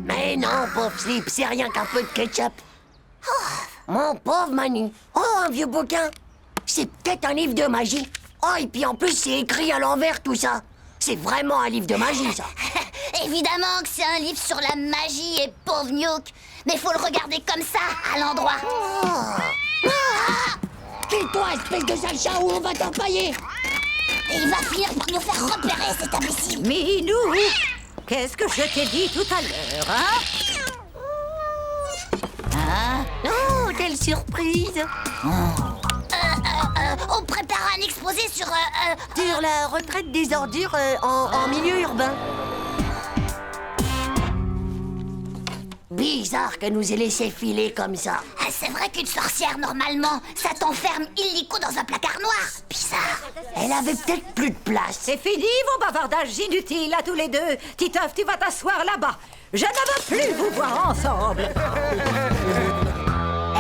Mais non, pauvre Slip, c'est rien qu'un peu de ketchup. Mon pauvre Manu. Oh, un vieux bouquin. C'est peut-être un livre de magie. Oh, et puis en plus, c'est écrit à l'envers, tout ça. C'est vraiment un livre de magie, ça. Évidemment que c'est un livre sur la magie et pauvre Nyouk. Mais faut le regarder comme ça, à l'endroit. Quitte-toi, espèce de sale chat, ou on va t'empailler. Et il va finir par nous faire repérer cet imbécile. Minou, qu'est-ce que je t'ai dit tout à l'heure, hein? Oh, quelle surprise. On prépare un exposé sur... Sur la retraite des ordures en milieu urbain. Bizarre que nous ait laissé filer comme ça. C'est vrai qu'une sorcière, normalement, ça t'enferme illico dans un placard noir. Bizarre. Elle avait peut-être plus de place. C'est fini vos bavardages inutiles à tous les deux. Titeuf, tu vas t'asseoir là-bas. Je ne veux plus vous voir ensemble.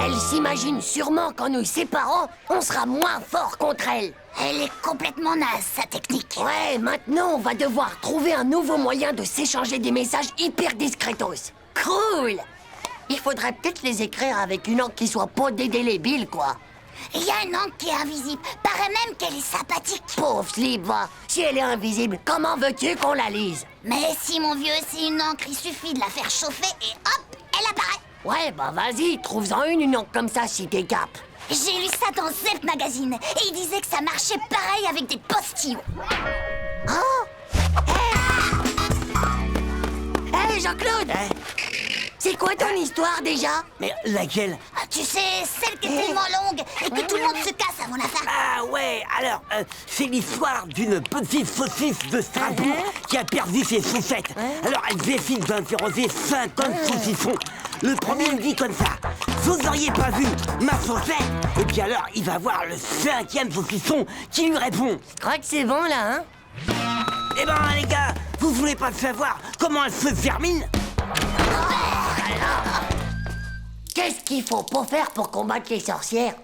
Elle s'imagine sûrement qu'en nous séparant, on sera moins fort contre elle. Elle est complètement naze, sa technique. Ouais, maintenant on va devoir trouver un nouveau moyen de s'échanger des messages hyper discretos. Cool. Il faudrait peut-être les écrire avec une encre qui soit pas dédélébile, quoi. Il y a une encre qui est invisible. Paraît même qu'elle est sympathique. Pauvre Slip, va. Si elle est invisible, comment veux-tu qu'on la lise? Mais si, mon vieux, c'est une encre, il suffit de la faire chauffer et hop, elle apparaît. Ouais, bah vas-y, trouve-en une encre comme ça si t'es cap. J'ai lu ça dans Zep Magazine et il disait que ça marchait pareil avec des postillons. Oh! Hey, Jean-Claude! C'est quoi ton histoire déjà? Mais laquelle? Ah, tu sais, celle qui est tellement longue et que tout le monde se casse avant la fin. Ah ouais, alors, c'est l'histoire d'une petite saucisse de Strasbourg qui a perdu ses chaussettes. Alors elle décide d'interroger 50 saucissons. Le premier me dit comme ça: vous n'auriez pas vu ma chaussette? Et puis alors, il va voir le 5e saucisson qui lui répond: je crois que c'est bon là, hein? Eh ben les gars, vous voulez pas savoir comment elle se termine? Qu'est-ce qu'il faut pas faire pour combattre les sorcières?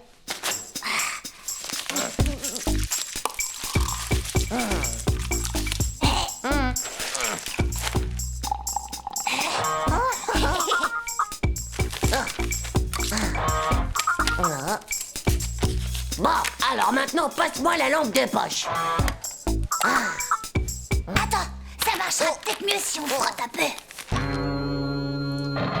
Bon, alors maintenant, passe-moi la lampe de poche. Attends, ça marchera peut-être mieux si on frotte un peu.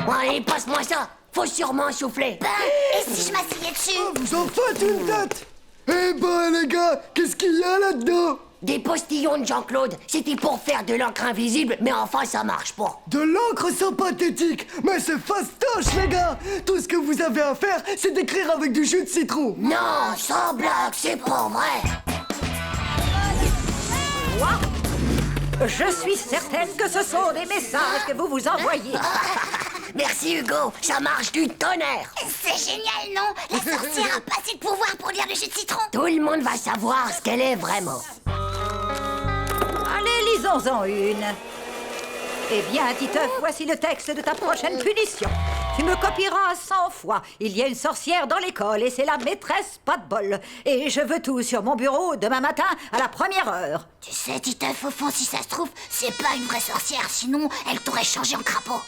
Bon, allez, passe-moi ça. Faut sûrement souffler. Ben, et si je m'asseyais dessus? Vous en faites une tête. Eh ben les gars, qu'est-ce qu'il y a là-dedans? Des postillons de Jean-Claude, c'était pour faire de l'encre invisible, mais enfin ça marche pas. De l'encre sympathétique. Mais c'est fastoche les gars. Tout ce que vous avez à faire, c'est d'écrire avec du jus de citron. Non, sans blague, c'est pas vrai. Je suis certaine que ce sont des messages que vous vous envoyez. Merci Hugo, ça marche du tonnerre. C'est génial, non? La sorcière a pas assez de pouvoir pour lire le jus de citron. Tout le monde va savoir ce qu'elle est vraiment. Allez, lisons-en une. Eh bien, Titeuf, voici le texte de ta prochaine punition. Tu me copieras 100 fois. Il y a une sorcière dans l'école et c'est la maîtresse pas de bol. Et je veux tout sur mon bureau demain matin à la 1re heure. Tu sais, Titeuf, au fond, si ça se trouve, c'est pas une vraie sorcière, sinon elle t'aurait changé en crapaud.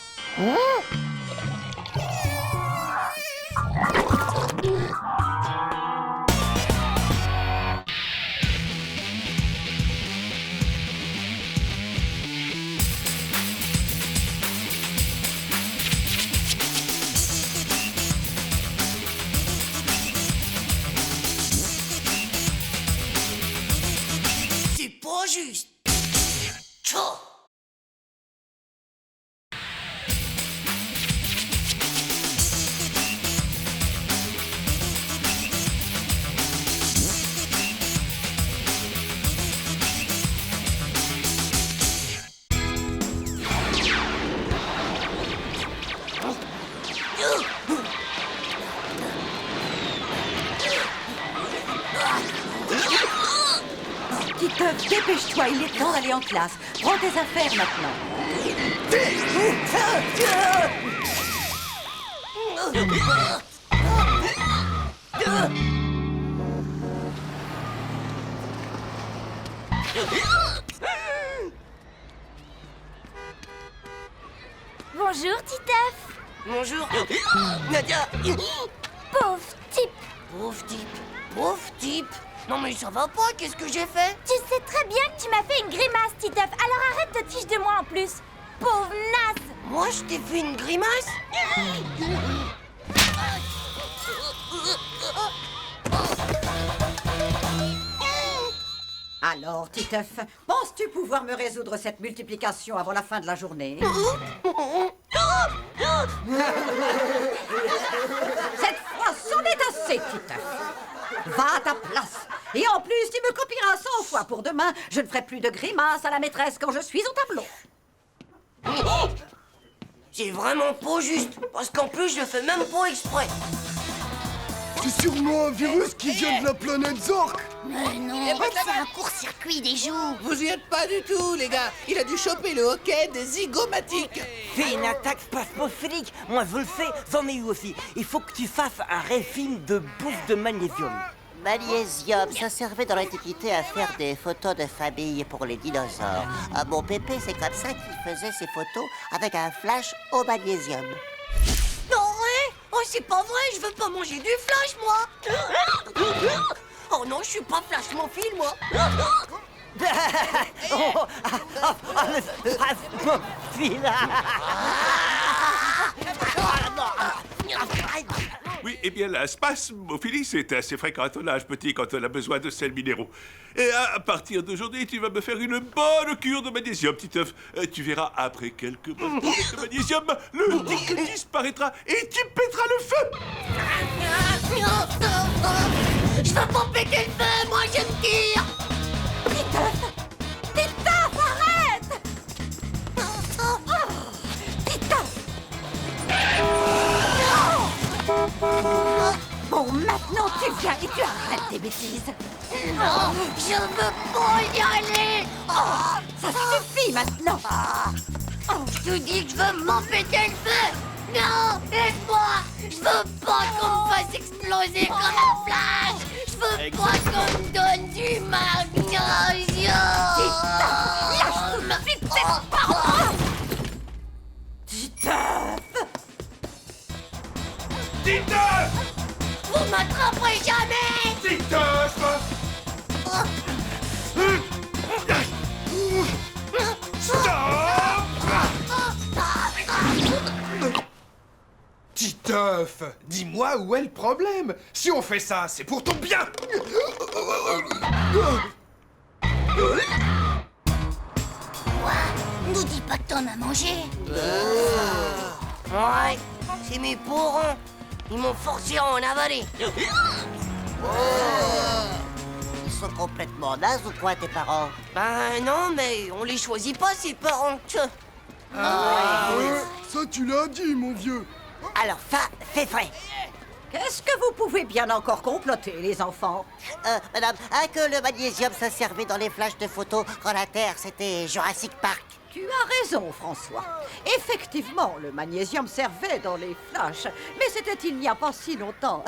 C'est pas juste. Tchou. Titeuf, dépêche-toi, il est temps d'aller en classe. Prends tes affaires maintenant. Bonjour, Titeuf. Bonjour. Nadia. Pauvre type. Pauvre type. Pauvre type. Non mais ça va pas, qu'est-ce que j'ai fait? Tu sais très bien que tu m'as fait une grimace, Titeuf. Alors arrête de te fiche de moi en plus. Pauvre naze. Moi je t'ai fait une grimace? Alors, Titeuf, penses-tu pouvoir me résoudre cette multiplication avant la fin de la journée? Cette fois, c'en est assez, Titeuf. Va à ta place. Et en plus, tu me copieras 100 fois pour demain. Je ne ferai plus de grimaces à la maîtresse quand je suis au tableau. C'est vraiment pas juste, parce qu'en plus je le fais même pas exprès. C'est sûrement un virus qui vient de la planète Zork. Mais non, c'est un court-circuit des joues. Vous y êtes pas du tout, les gars. Il a dû choper le hockey des zygomatiques. Fais une attaque spasmophilique. Moi, je le fais, j'en ai eu aussi. Il faut que tu fasses un régime de bouffe de magnésium. Magnésium, ça servait dans l'Antiquité à faire des photos de famille pour les dinosaures. Mon pépé, c'est comme ça qu'il faisait ses photos avec un flash au magnésium. Non, ouais. Oh, c'est pas vrai, je veux pas manger du flash, moi. Oh non, je suis pas flashmophile, moi. Oui, eh bien, la spasmophilie, c'est assez fréquent à ton âge, petit, quand on a besoin de sels minéraux. Et à partir d'aujourd'hui, tu vas me faire une bonne cure de magnésium, petit œuf. Tu verras, après quelques bonnes de magnésium, le tic disparaîtra et tu pèteras le feu. Je veux pas péter le feu, moi je me tire. Titeuf, arrête. Titeuf. Bon, maintenant tu viens et tu arrêtes tes bêtises. Non, je veux pas y aller. Ça suffit maintenant. Je te dis que je veux m'empêter le feu. Non, laisse-moi. Je veux pas qu'on me fasse exploser comme un flash. Je veux pas qu'on me donne du magnésium. Lâche tout de suite cette parole. Titeuf! Vous m'attraperez jamais. Titeuf! Titeuf, dis-moi où est le problème. Si on fait ça, c'est pour ton bien. Quoi? Nous dis pas que t'en as mangé. Ouais, c'est mes parents. Ils m'ont forcé à en avaler. Ils sont complètement nazes ou quoi, tes parents? Ben non, mais on les choisit pas, ces parents. Ça, tu l'as dit, mon vieux. Alors ça, c'est vrai. Qu'est-ce que vous pouvez bien encore comploter, les enfants? Madame, que le magnésium, ça servait dans les flashs de photos quand la Terre, c'était Jurassic Park. Tu as raison, François. Effectivement, le magnésium servait dans les flashs, mais c'était il n'y a pas si longtemps.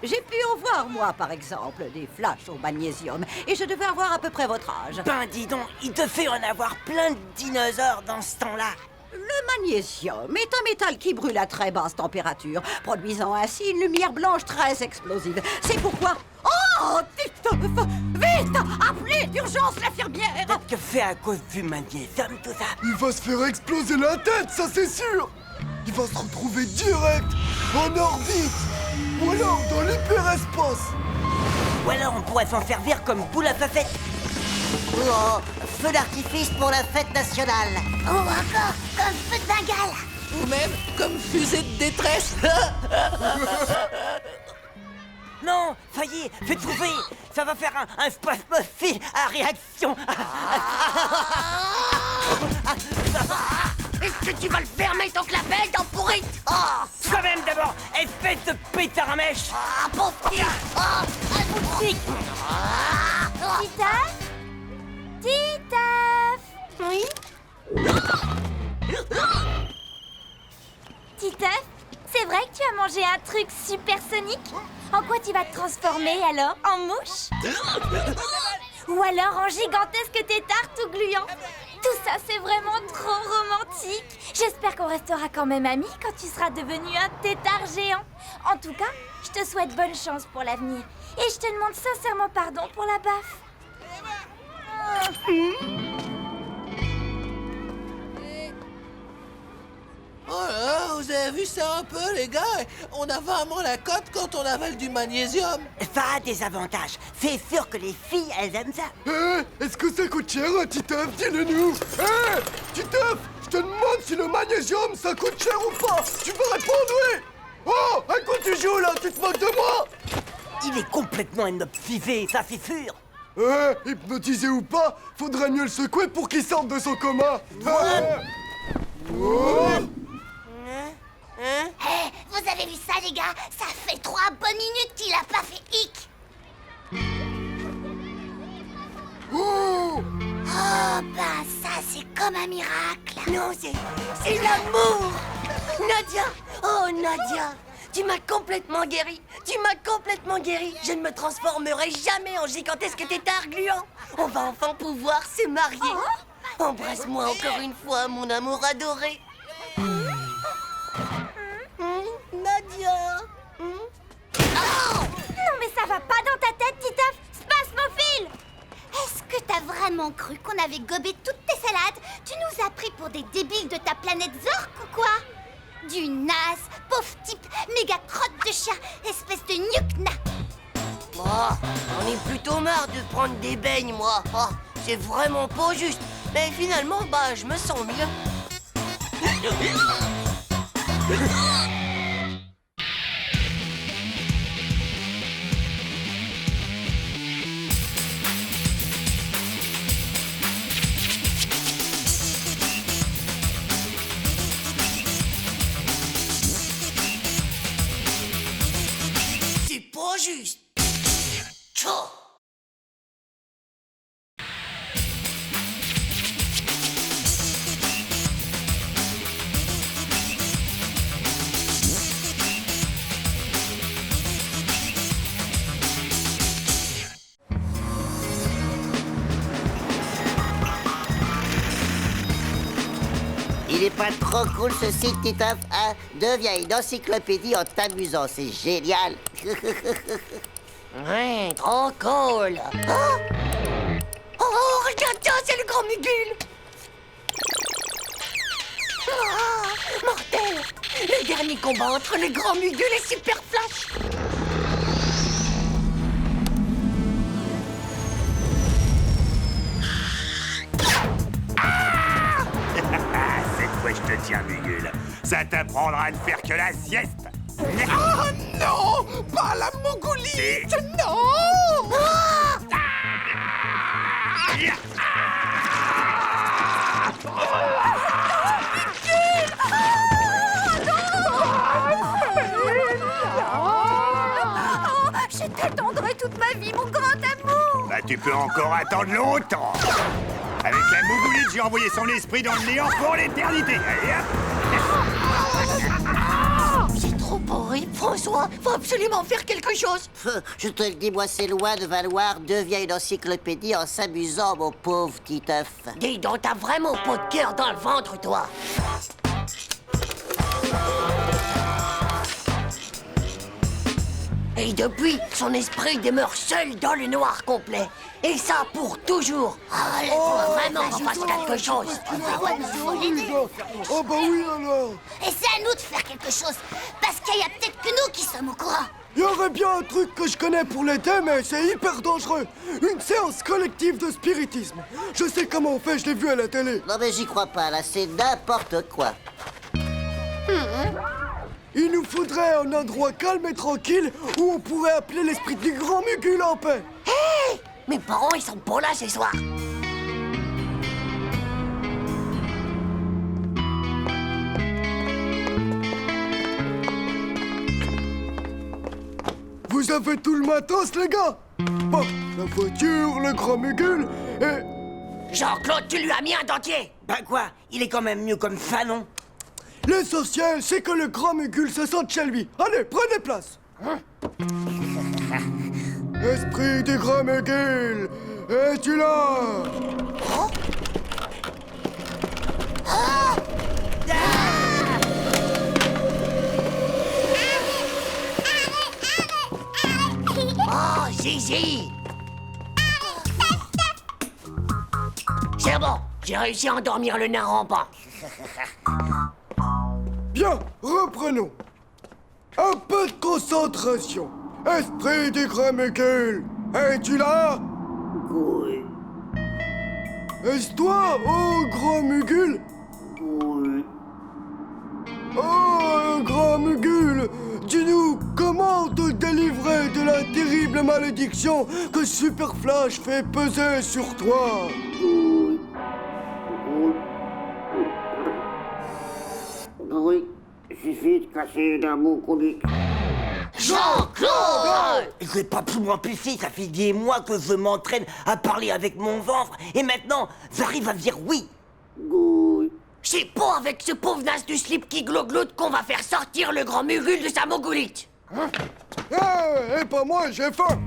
J'ai pu en voir, moi, par exemple, des flashs au magnésium, et je devais avoir à peu près votre âge. Ben dis donc, il te fait en avoir plein de dinosaures dans ce temps-là. Le magnésium est un métal qui brûle à très basse température, produisant ainsi une lumière blanche très explosive. C'est pourquoi... Oh, Titeuf! Vite! Appelez d'urgence l'infirmière! Peut-être que fait à cause du magnésium, tout ça. Il va se faire exploser la tête, ça c'est sûr. Il va se retrouver direct en orbite. Ou alors dans l'hyperespace. Ou alors on pourrait s'en servir comme boule à facettes. Oh, feu d'artifice pour la fête nationale. Oh, encore comme feu de Bengale. Ou même comme fusée de détresse. Non, ça y est, j'ai trouvé. Ça va faire un spasmophilie à réaction. Est-ce que tu vas le fermer ton clapet, ton pourri? Toi-même d'abord, espèce de pétard à mèche. Pauvre petit. Un bout de pique. Titeuf? Titeuf? Oui? Titeuf, c'est vrai que tu as mangé un truc supersonique? En quoi tu vas te transformer alors? En mouche? Ou alors en gigantesque tétard tout gluant? Tout ça, c'est vraiment trop romantique. J'espère qu'on restera quand même amis quand tu seras devenu un tétard géant. En tout cas, je te souhaite bonne chance pour l'avenir. Et je te demande sincèrement pardon pour la baffe. Oh là, vous avez vu ça un peu, les gars? On a vraiment la cote quand on avale du magnésium. Ça a des avantages. C'est sûr que les filles, elles aiment ça. Est-ce que ça coûte cher, Titeuf? Dis-le-nous. Titeuf, je te demande si le magnésium, ça coûte cher ou pas. Tu veux répondre, oui? Oh, à quoi tu joues, là? Tu te moques de moi? Il est complètement hypnotisé, ça c'est sûr. Hypnotisé ou pas, faudrait mieux le secouer pour qu'il sorte de son coma. Vous avez vu ça, les gars? Ça fait 3 bonnes minutes qu'il a pas fait hic. Oh, ben ça, c'est comme un miracle. Non, c'est l'amour. Nadia, oh Nadia, tu m'as complètement guéri. Tu m'as complètement guéri. Je ne me transformerai jamais en gigantesque tétard gluant. On va enfin pouvoir se marier. Embrasse-moi encore une fois, mon amour adoré. Nadia. Non mais ça va pas dans ta tête, Titeuf. Spasmophile. Est-ce que t'as vraiment cru qu'on avait gobé toutes tes salades? Tu nous as pris pour des débiles de ta planète Zork ou quoi? Du naze, pauvre type, méga crotte de chien, espèce de nuke-na. On est plutôt marre de prendre des beignes, moi. Oh, c'est vraiment pas juste. Mais finalement, bah, je me sens mieux. C'est pas juste. Tchou. Il est pas trop cool ce site, Titeuf, hein? Deviens une encyclopédie en t'amusant, c'est génial. Ouais, trop cool. Oh, regarde ça, c'est le grand Mugul. Mortel. Le dernier combat entre le Grand Mugul et Super Flash. Cette fois, je te tiens, Mugul. Ça t'apprendra à ne faire que la sieste. Ah non! Pas la Mogolite! Non! Je t'attendrai toute ma vie, mon grand amour. Bah, tu peux encore attendre longtemps. Avec la Mogolite, j'ai envoyé son esprit dans le néant pour l'éternité. Allez, hop. C'est trop horrible, François. Faut absolument faire quelque chose. Je te le dis, moi, c'est loin de valoir 2 vieilles encyclopédies en s'amusant, mon pauvre Titeuf. Dis donc, t'as vraiment pas de cœur dans le ventre, toi. Et depuis, son esprit demeure seul dans le noir complet. Et ça pour toujours. Ah, laisse-moi vraiment qu'on fasse quelque chose. Oh bah oui alors! Et c'est à nous de faire quelque chose, parce qu'il y a peut-être que nous qui sommes au courant. Il y aurait bien un truc que je connais pour l'aider, mais c'est hyper dangereux. Une séance collective de spiritisme. Je sais comment on fait, je l'ai vu à la télé. Non mais j'y crois pas, là, c'est n'importe quoi. Il nous faudrait un endroit calme et tranquille où on pourrait appeler l'esprit du Grand Mugul en paix. Hé! Mes parents, ils sont pas là ce soir. Vous avez tout le matos, les gars? Bon, la voiture, le Grand Mugul et... Jean-Claude, tu lui as mis un dentier. Bah quoi? Il est quand même mieux comme ça, non? L'essentiel, c'est que le Grand Mugul se sente chez lui. Allez, prenez place. Esprit du Grand Mugul, es-tu là? Oh, Zizi! C'est bon, j'ai réussi à endormir le nain rampant. Bien, reprenons. Un peu de concentration. Esprit du Grand Mugul, es-tu là? Oui. Est-ce toi, oh Grand Mugul? Oui. Oh, Grand Mugul, dis-nous, comment te délivrer de la terrible malédiction que Super Flash fait peser sur toi? Oui. Oui. Suffit de casser la Mogolite. Jean-Claude! Je vais pas plus m'empêcher, ça fait des mois que je m'entraîne à parler avec mon ventre, et maintenant, j'arrive à dire oui. Oui. C'est pas avec ce pauvre nas du slip qui glogloute qu'on va faire sortir le Grand Mugul de sa Mogolite. Et pas moi, j'ai faim.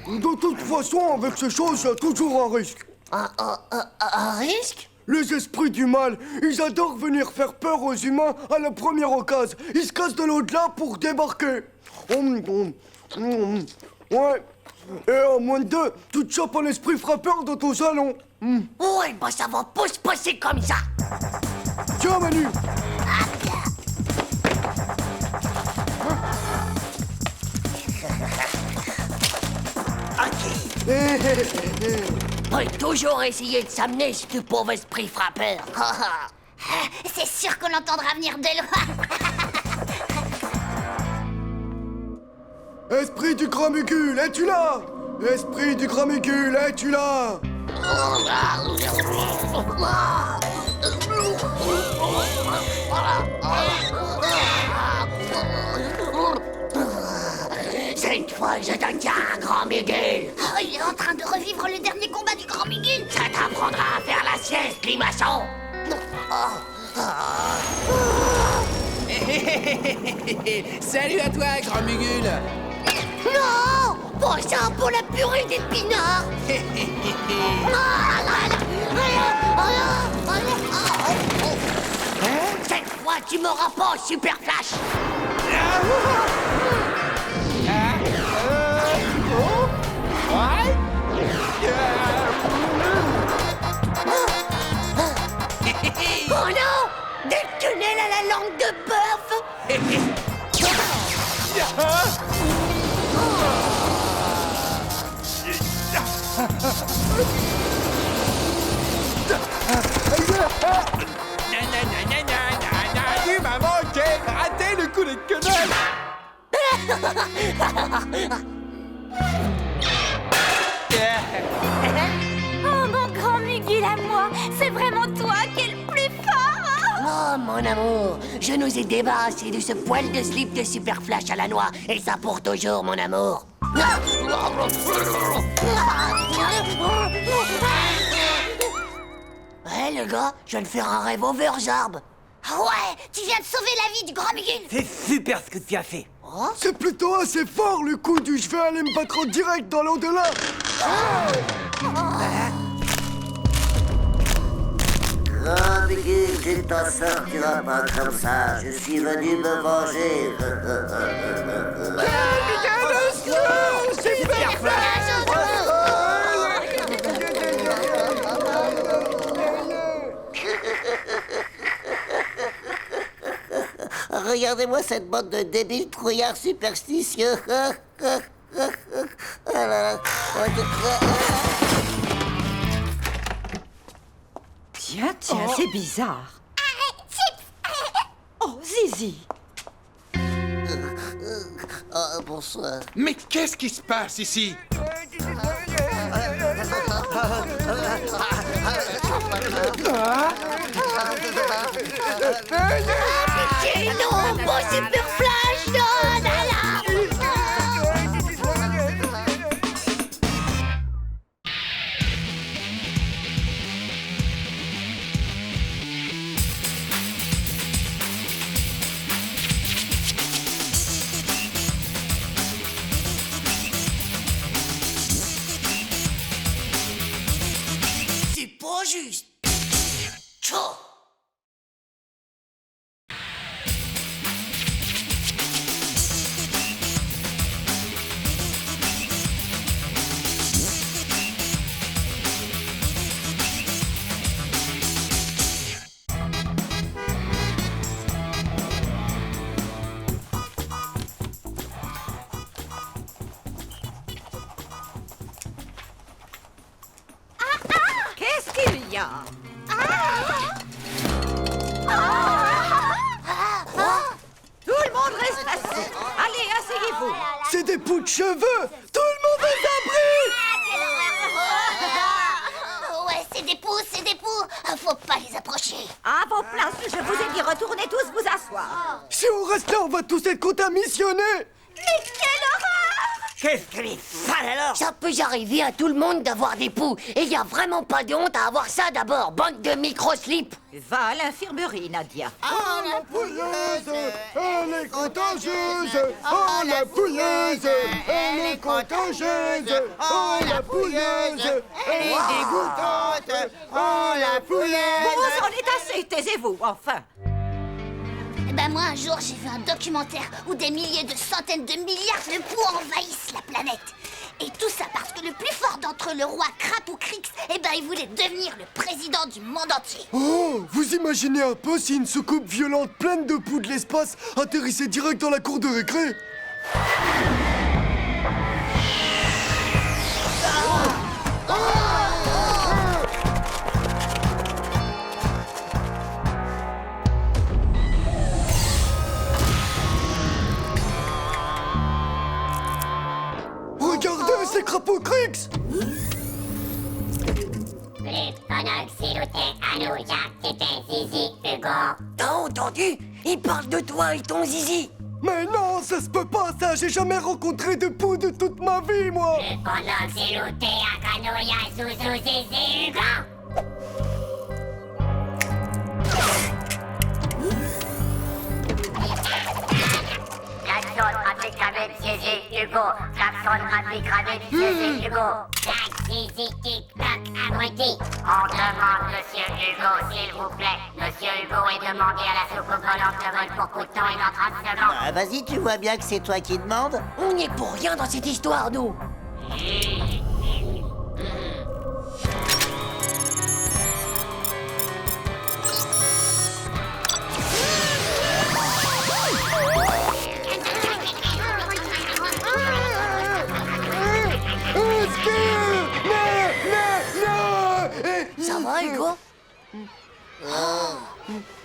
De toute façon, avec ces choses, il y a toujours un risque. Un risque? Les esprits du mal, ils adorent venir faire peur aux humains à la première occasion. Ils se cassent de l'au-delà pour débarquer. Ouais. Et en moins de 2, tu te chopes un esprit frappeur dans ton salon. Ouais, bah ça va pas se passer comme ça. Tiens, Manu. Peut toujours essayer de s'amener, ce pauvre esprit frappeur. C'est sûr qu'on l'entendra venir de loin. Esprit du Grand Mugul, es-tu là? Esprit du Grand Mugul, es-tu là? Cette fois, je te tiens, Grand Mugul. Oh, il est en train de revivre le dernier combat du Grand Mugul. Ça t'apprendra à faire la sieste, limaçon. Salut à toi, Grand Mugul. Non! Pas ça pour la purée d'épinards. Cette fois, tu m'auras pas, Super Flash. Oh non! Des tunnels à la langue de bœuf! Tu m'as manqué! Ratez le coup de quenelle! Oh, mon grand Mugul à moi! C'est vraiment toi qui es le plus fort! Oh, mon amour, je nous ai débarrassés de ce poil de slip de Super Flash à la noix, et ça pour toujours, mon amour. Ouais, le gars, je viens de faire un rêve overjarb. Ouais, tu viens de sauver la vie du grand Mugul. C'est super ce que tu as fait. C'est plutôt assez fort le coup du je vais aller me battre en direct dans l'au-delà. Grand Mugul, tu t'en sortiras pas comme ça. Je suis venu me venger. Super Regardez-moi cette bande de débiles trouillards superstitieux. Tiens, c'est bizarre. Oh, Zizi. Bonsoir. Mais qu'est-ce qui se passe ici? Pitié, non, mon Super Flash, non, là, là. C'est pas juste. Tchou. Qu'est-ce qu'il y a? Tout le monde reste assis. Allez, asseyez-vous. C'est des poux de cheveux. Tout le monde est abri. Ouais, c'est des poux, c'est des poux. Faut pas les approcher. À vos places, je vous ai dit retournez tous vous asseoir. Si on reste là, on va tous être contaminés. Mais quelle horreur! Qu'est-ce qu'elle est sale alors? Ça peut arriver à tout le monde d'avoir des poux. Et y a vraiment pas de honte à avoir ça d'abord, bande de micro-slips. Va à l'infirmerie, Nadia. Oh la pouilleuse, elle est contagieuse. Oh la pouilleuse, elle est contagieuse. Oh la pouilleuse, elle est dégoûtante. Oh la pouilleuse. Bon, c'en est assez, taisez-vous, enfin. Eh ben moi, un jour, j'ai vu un documentaire où des milliers de centaines de milliards de poux envahissent la planète. Et tout ça parce que le plus fort d'entre eux, le roi Krapoukrix, eh ben il voulait devenir le président du monde entier. Oh, vous imaginez un peu si une soucoupe violente pleine de poux de l'espace atterrissait direct dans la cour de récré? Regardez, c'est Krapoukrix! T'as entendu? Il parle de toi et ton zizi. Mais non, ça se peut pas, ça! J'ai jamais rencontré de poux de toute ma vie, moi! Klaxon, rapide, cravette, siégé, Hugo. Klaxon, rapide, cravette, siégé, Hugo. Tac, zizi, tic, tac, abruti. On demande, monsieur Hugo, s'il vous plaît. Monsieur Hugo est demandé à la soucoupe volante de vol pour coup de temps et dans 30 secondes. Ah, vas-y, tu vois bien que c'est toi qui demandes. On n'y est pour rien dans cette histoire, nous.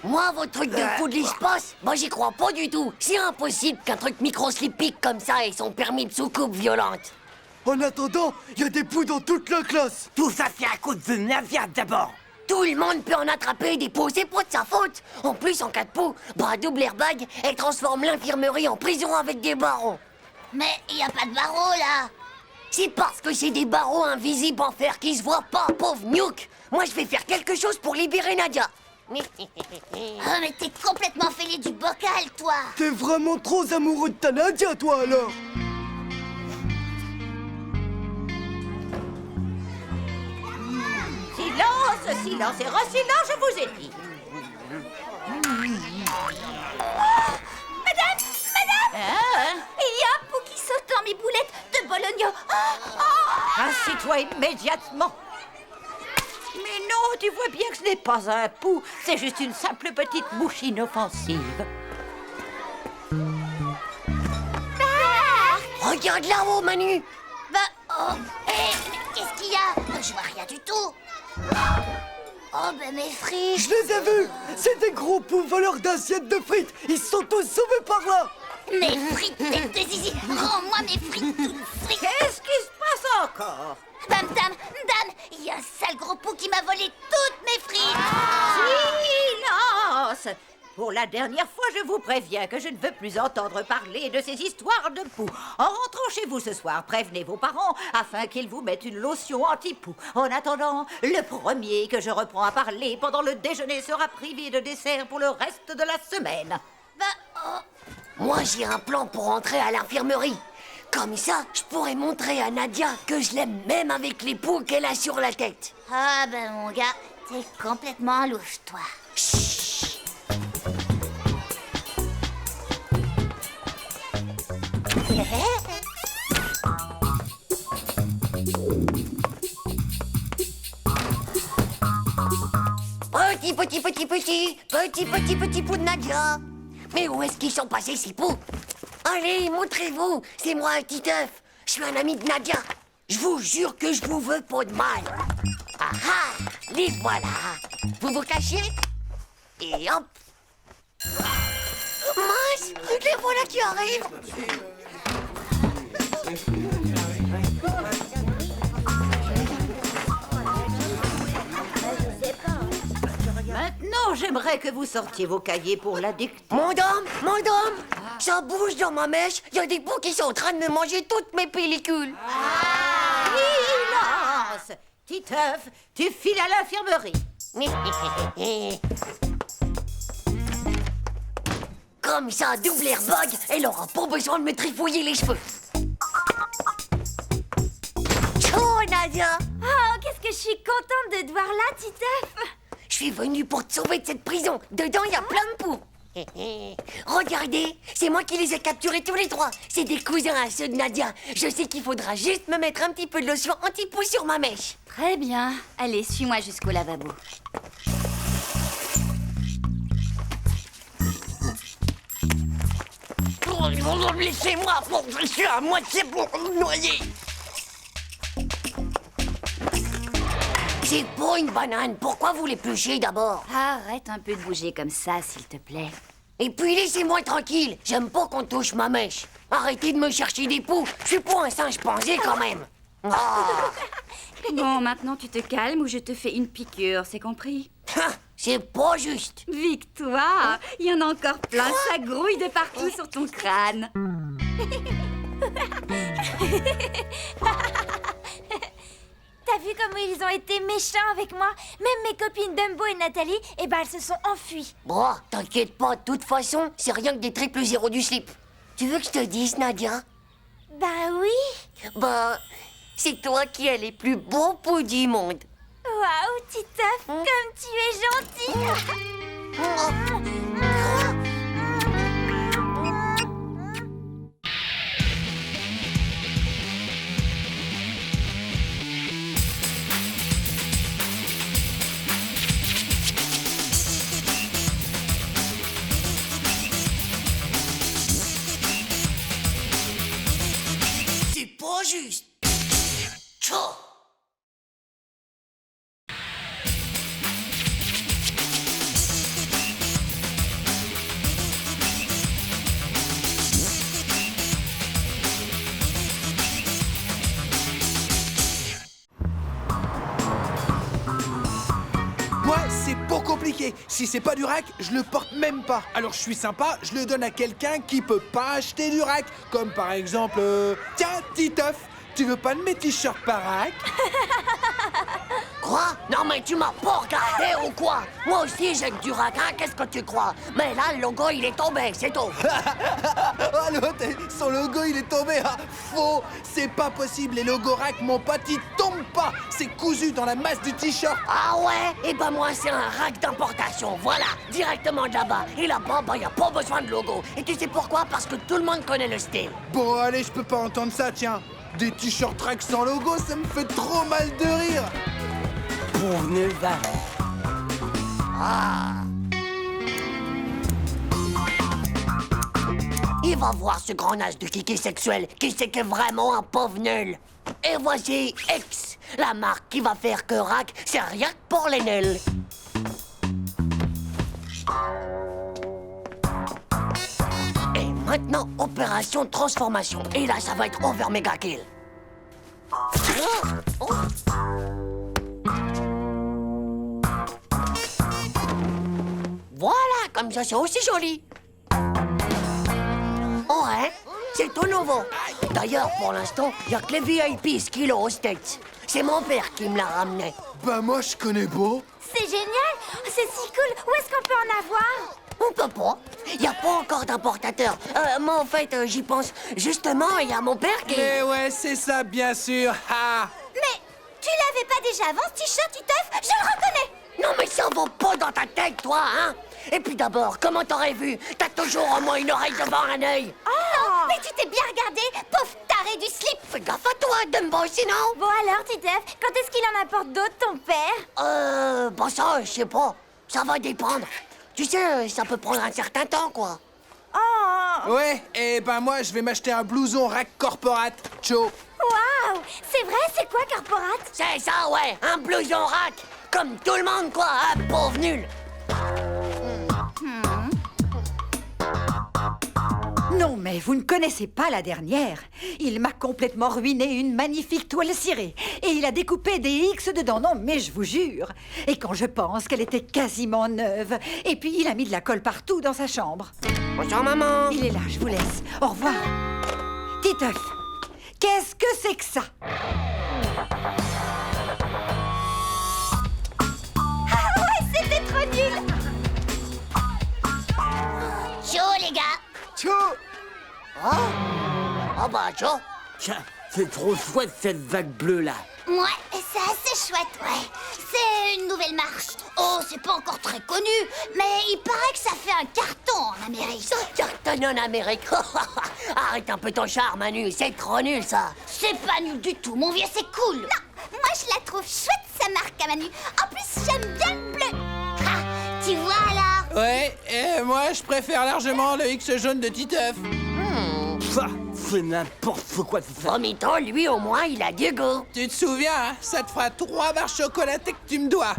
Moi, vos trucs de fou de l'espace, moi j'y crois pas du tout. C'est impossible qu'un truc microslip pique comme ça ait son permis de soucoupe violente. En attendant, il y a des poux dans toute la classe. Tout ça c'est à cause de Nadia d'abord. Tout le monde peut en attraper des poux, c'est pas de sa faute. En plus, en cas de poux, bah double airbag, elle transforme l'infirmerie en prison avec des barreaux. Mais il a pas de barreaux, là. C'est parce que c'est des barreaux invisibles en fer qui se voient pas, pauvre Nuke. Moi, je vais faire quelque chose pour libérer Nadia. Oh, mais t'es complètement fêlé du bocal, toi. T'es vraiment trop amoureux de ta Nadia, toi, alors. Silence, silence et re-silence, je vous ai dit. Madame, madame, Hein? il y a un pou qui saute dans mes boulettes de Bologna. Assis-toi immédiatement. Mais non, tu vois bien que ce n'est pas un pou, c'est juste une simple petite mouche inoffensive. Regarde là-haut, Manu. Bah, oh, mais qu'est-ce qu'il y a? Je vois rien du tout. Oh, ben mes frites. Je les ai vus. C'est des gros poux voleurs d'assiettes de frites. Ils sont tous sauvés par là. Mes frites, tête de zizi. Rends-moi mes frites toutes frites. Qu'est-ce qui se passe encore? Dame, il y a un sale gros pou qui m'a volé toutes mes frites. Silence! Pour la dernière fois, je vous préviens que je ne veux plus entendre parler de ces histoires de poux. En rentrant chez vous ce soir, prévenez vos parents afin qu'ils vous mettent une lotion anti-poux. En attendant, le premier que je reprends à parler pendant le déjeuner sera privé de dessert pour le reste de la semaine. Moi, j'ai un plan pour entrer à l'infirmerie. Comme ça, je pourrais montrer à Nadia que je l'aime même avec les poux qu'elle a sur la tête. Ah, ben mon gars, t'es complètement louche, toi. Petit pou de Nadia. Mais où est-ce qu'ils sont passés, ces poux? Allez, montrez-vous. C'est moi, Titeuf. Je suis un ami de Nadia. Je vous jure que je vous veux pas de mal. Ah ah, les voilà. Vous vous cachez? Et hop. Mince, les voilà qui arrivent. Maintenant, j'aimerais que vous sortiez vos cahiers pour la dictée. Madame, ça bouge dans ma mèche. Il y a des poux qui sont en train de me manger toutes mes pellicules. Silence! Titeuf, tu files à l'infirmerie. Comme ça, double airbag, elle aura pas besoin de me trifouiller les cheveux. Ciao, Nadia. Oh, qu'est-ce que je suis contente de te voir là, Titeuf. Je suis venue pour te sauver de cette prison. Dedans, il y a plein de poux. Regardez, c'est moi qui les ai capturés tous les trois. C'est des cousins à ceux de Nadia. Je sais qu'il faudra juste me mettre un petit peu de lotion anti-poux sur ma mèche. Très bien. Allez, suis-moi jusqu'au lavabo. Laissez-moi, je suis à moitié pour me noyer. C'est pas une banane. Pourquoi vous l'épluchez d'abord? Arrête un peu de bouger comme ça, s'il te plaît. Et puis laissez-moi tranquille. J'aime pas qu'on touche ma mèche. Arrêtez de me chercher des poux. Je suis pas un singe pansé quand même. Ah. Bon, maintenant tu te calmes ou je te fais une piqûre, c'est compris? C'est pas juste. Victoire, il y en a encore plein, ça grouille de partout sur ton crâne. T'as vu comment ils ont été méchants avec moi? Même mes copines Dumbo et Nathalie, elles se sont enfuies. Bon, t'inquiète pas, de toute façon, c'est rien que des triples zéros du slip. Tu veux que je te dise, Nadia? Bah oui. Bah, c'est toi qui as les plus beaux poux du monde. Waouh, Titeuf, comme tu es gentil. C'est pas juste. Tchao. c'est pas compliqué. Si c'est pas du rack, je le porte même pas. Alors je suis sympa, je le donne à quelqu'un qui peut pas acheter du rack. Comme par exemple... Tiens, Titeuf, tu veux pas de mes t-shirts par rack? Quoi? Non mais tu m'as pas regardé ou quoi? Moi aussi j'ai du rack, hein, qu'est-ce que tu crois? Mais là, le logo, il est tombé, c'est tout. Ah, l'autre, son logo, il est tombé. Ah, faux, c'est pas possible. Les logos rack, mon pote, ils tombent pas. C'est cousu dans la masse du t-shirt. Ah ouais? Eh ben moi, c'est un rack d'importation, voilà, directement de là-bas. Et là-bas, y a pas besoin de logo. Et tu sais pourquoi? Parce que tout le monde connaît le style. Bon, allez, je peux pas entendre ça, tiens. Des t-shirts rack sans logo, ça me fait trop mal de rire. Pauvre va. Ah. Il va voir ce grand as de kiki sexuel qui sait qu'est vraiment un pauvre nul. Et voici X, la marque qui va faire que rack, c'est rien que pour les nuls. Et maintenant, opération transformation. Et là, ça va être over méga kill. Oh. Voilà, comme ça, c'est aussi joli. Ouais, c'est tout nouveau. D'ailleurs, pour l'instant, il n'y a que les VIP qui l'ont aux States. C'est mon père qui me l'a ramené. Bah moi, je connais pas. C'est génial! C'est si cool! Où est-ce qu'on peut en avoir? On peut pas. Il n'y a pas encore d'importateur. Moi, en fait, j'y pense. Justement, il y a mon père qui... Mais ouais, c'est ça, bien sûr. Ah. Mais tu l'avais pas déjà avant, ce t-shirt, Titeuf? Je le reconnais! Non, mais ça va pas dans ta tête, toi, hein? Et puis d'abord, comment t'aurais vu? T'as toujours au moins une oreille devant un œil. Oh! Mais tu t'es bien regardé, pauvre taré du slip! Fais gaffe à toi, Dumbo, sinon... Bon alors, Titeuf, quand est-ce qu'il en apporte d'autres, ton père? Bon ça, je sais pas. Ça va dépendre. Tu sais, ça peut prendre un certain temps, quoi. Oh! Ouais, et ben moi, je vais m'acheter un blouson rack corporate. Ciao. Waouh! C'est vrai, c'est quoi, corporate? C'est ça, ouais, un blouson rack. Comme tout le monde, quoi, un pauvre nul. Non, mais vous ne connaissez pas la dernière. Il m'a complètement ruiné une magnifique toile cirée. Et il a découpé des X dedans, non, mais je vous jure. Et quand je pense qu'elle était quasiment neuve. Et puis, il a mis de la colle partout dans sa chambre. Bonjour, maman. Il est là, je vous laisse. Au revoir. Titeuf, qu'est-ce que c'est que ça? Ah ouais, c'était trop nul! Ciao, les gars. Ciao. Oh bah, ciao. Tiens, c'est trop chouette cette vague bleue là. Ouais, c'est assez chouette, ouais. C'est une nouvelle marche. Oh, c'est pas encore très connu, mais il paraît que ça fait un carton en Amérique. Ça cartonne en Amérique. Arrête un peu ton charme, Manu. C'est trop nul, ça. C'est pas nul du tout, mon vieux, c'est cool. Non, moi je la trouve chouette, sa marque à Manu. En plus, j'aime bien le bleu. Ah, tu vois alors? Ouais, et moi, je préfère largement le X jaune de Titeuf. Ça, c'est n'importe quoi, c'est ça. Vomiton, lui, au moins, il a du goût. Tu te souviens, hein, ça te fera 3 barres chocolatées que tu me dois.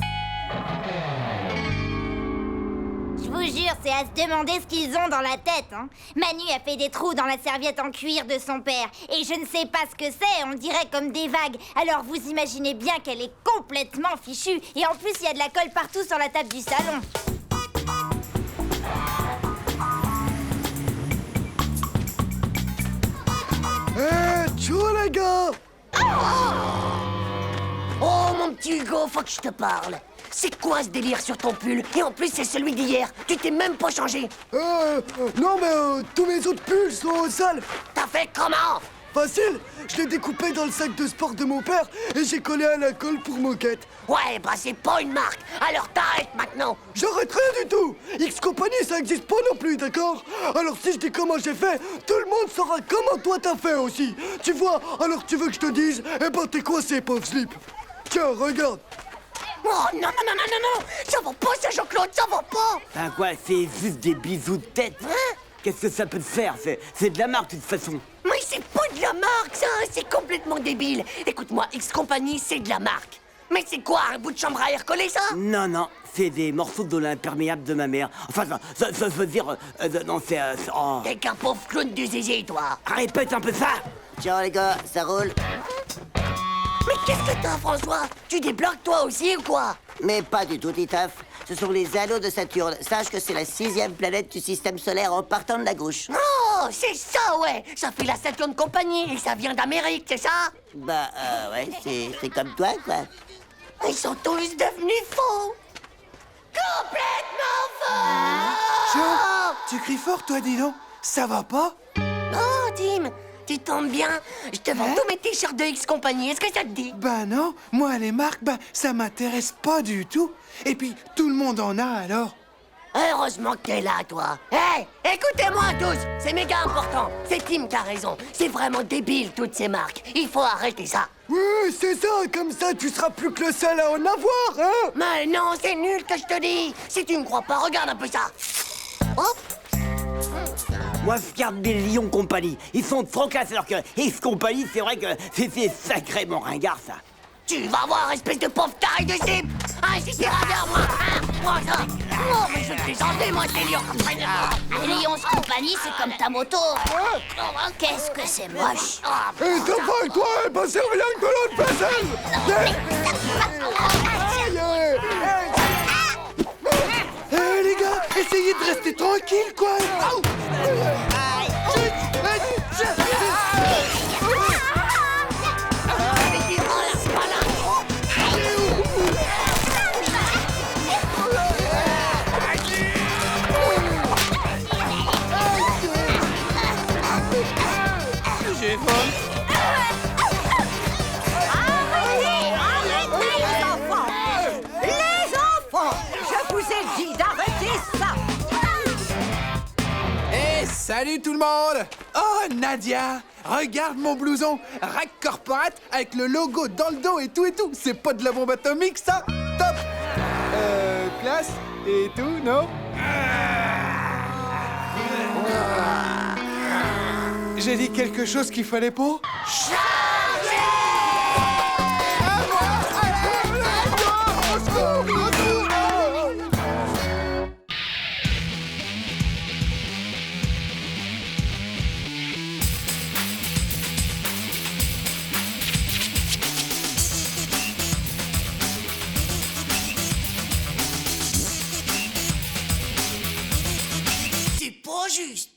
Je vous jure, c'est à se demander ce qu'ils ont dans la tête, hein. Manu a fait des trous dans la serviette en cuir de son père. Et je ne sais pas ce que c'est, on dirait comme des vagues. Alors vous imaginez bien qu'elle est complètement fichue. Et en plus, il y a de la colle partout sur la table du salon. Ciao, les gars. Oh, mon petit Hugo, faut que je te parle. C'est quoi ce délire sur ton pull? Et en plus, c'est celui d'hier. Tu t'es même pas changé. Non, mais tous mes autres pulls sont sales. T'as fait comment? Facile. Je l'ai découpé dans le sac de sport de mon père et j'ai collé à la colle pour moquette. Ouais, bah c'est pas une marque. Alors t'arrêtes maintenant. J'arrête rien du tout. X Company, ça existe pas non plus, d'accord? Alors si je dis comment j'ai fait, tout le monde saura comment toi t'as fait aussi. Tu vois? Alors tu veux que je te dise? Eh ben t'es coincé, pauvre slip. Tiens, regarde. Oh non, non, non, non, non, non. Ça va pas, ça, Jean-Claude, ça va pas. Ben quoi, c'est juste des bisous de tête. Hein? Qu'est-ce que ça peut te faire? C'est de la marque, de toute façon. Mais c'est pas de la marque, ça. C'est complètement débile. Écoute-moi, X Company, c'est de la marque. Mais c'est quoi, un bout de chambre à air collé, ça? Non, non, c'est des morceaux de l'imperméable de ma mère. Enfin, ça veut dire... non, c'est... oh. T'es qu'un pauvre clown de zézé, toi. Répète un peu ça. Ciao, les gars, ça roule? Mais qu'est-ce que t'as, François? Tu débloques, toi aussi, ou quoi? Mais pas du tout, Titeuf. Ce sont les anneaux de Saturne. Sache que c'est la 6e planète du système solaire en partant de la gauche. Oh, c'est ça, ouais. Ça fait la Saturn Company et ça vient d'Amérique, c'est ça? Bah, ouais, c'est comme toi, quoi. Ils sont tous devenus faux. Complètement faux. Tiens, tu cries fort, toi, dis donc. Ça va pas? Oh, Tim, tu tombes bien. Je te vends tous mes t-shirts de X Company. Est-ce que ça te dit? Bah non, moi, les marques, bah, ça m'intéresse pas du tout. Et puis, tout le monde en a, alors. Heureusement que t'es là, toi. Hé, écoutez-moi tous. C'est méga important. C'est Tim qui a raison. C'est vraiment débile, toutes ces marques. Il faut arrêter ça. Oui, c'est ça, comme ça tu seras plus que le seul à en avoir, hein. Mais non, c'est nul que je te dis. Si tu me crois pas, regarde un peu ça. Hop. Moi, je garde des Lions Compagnie. Ils sont trop classe, alors que X Company, c'est vrai que c'est sacrément ringard, ça. Tu vas voir, espèce de pauvre taré de zip. Ah, si c'est raveur, moi. Prends ça. Oh, mais je vais te les enlever, moi, tes lions. Les Lions Compagnie, c'est comme ta moto. Qu'est-ce que c'est moche. Et t'as pas le quoi, bah c'est rien que de l'autre vaisselle. Eh, les gars, essayez de rester tranquille, quoi. Les enfants, je vous ai dit d'arrêter ça. Eh, salut tout le monde. Oh, Nadia, regarde mon blouson. Rack Corporate avec le logo dans le dos et tout. C'est pas de la bombe atomique, ça? Top. Classe et tout, non? J'ai dit quelque chose qu'il fallait pas? C'est pas juste.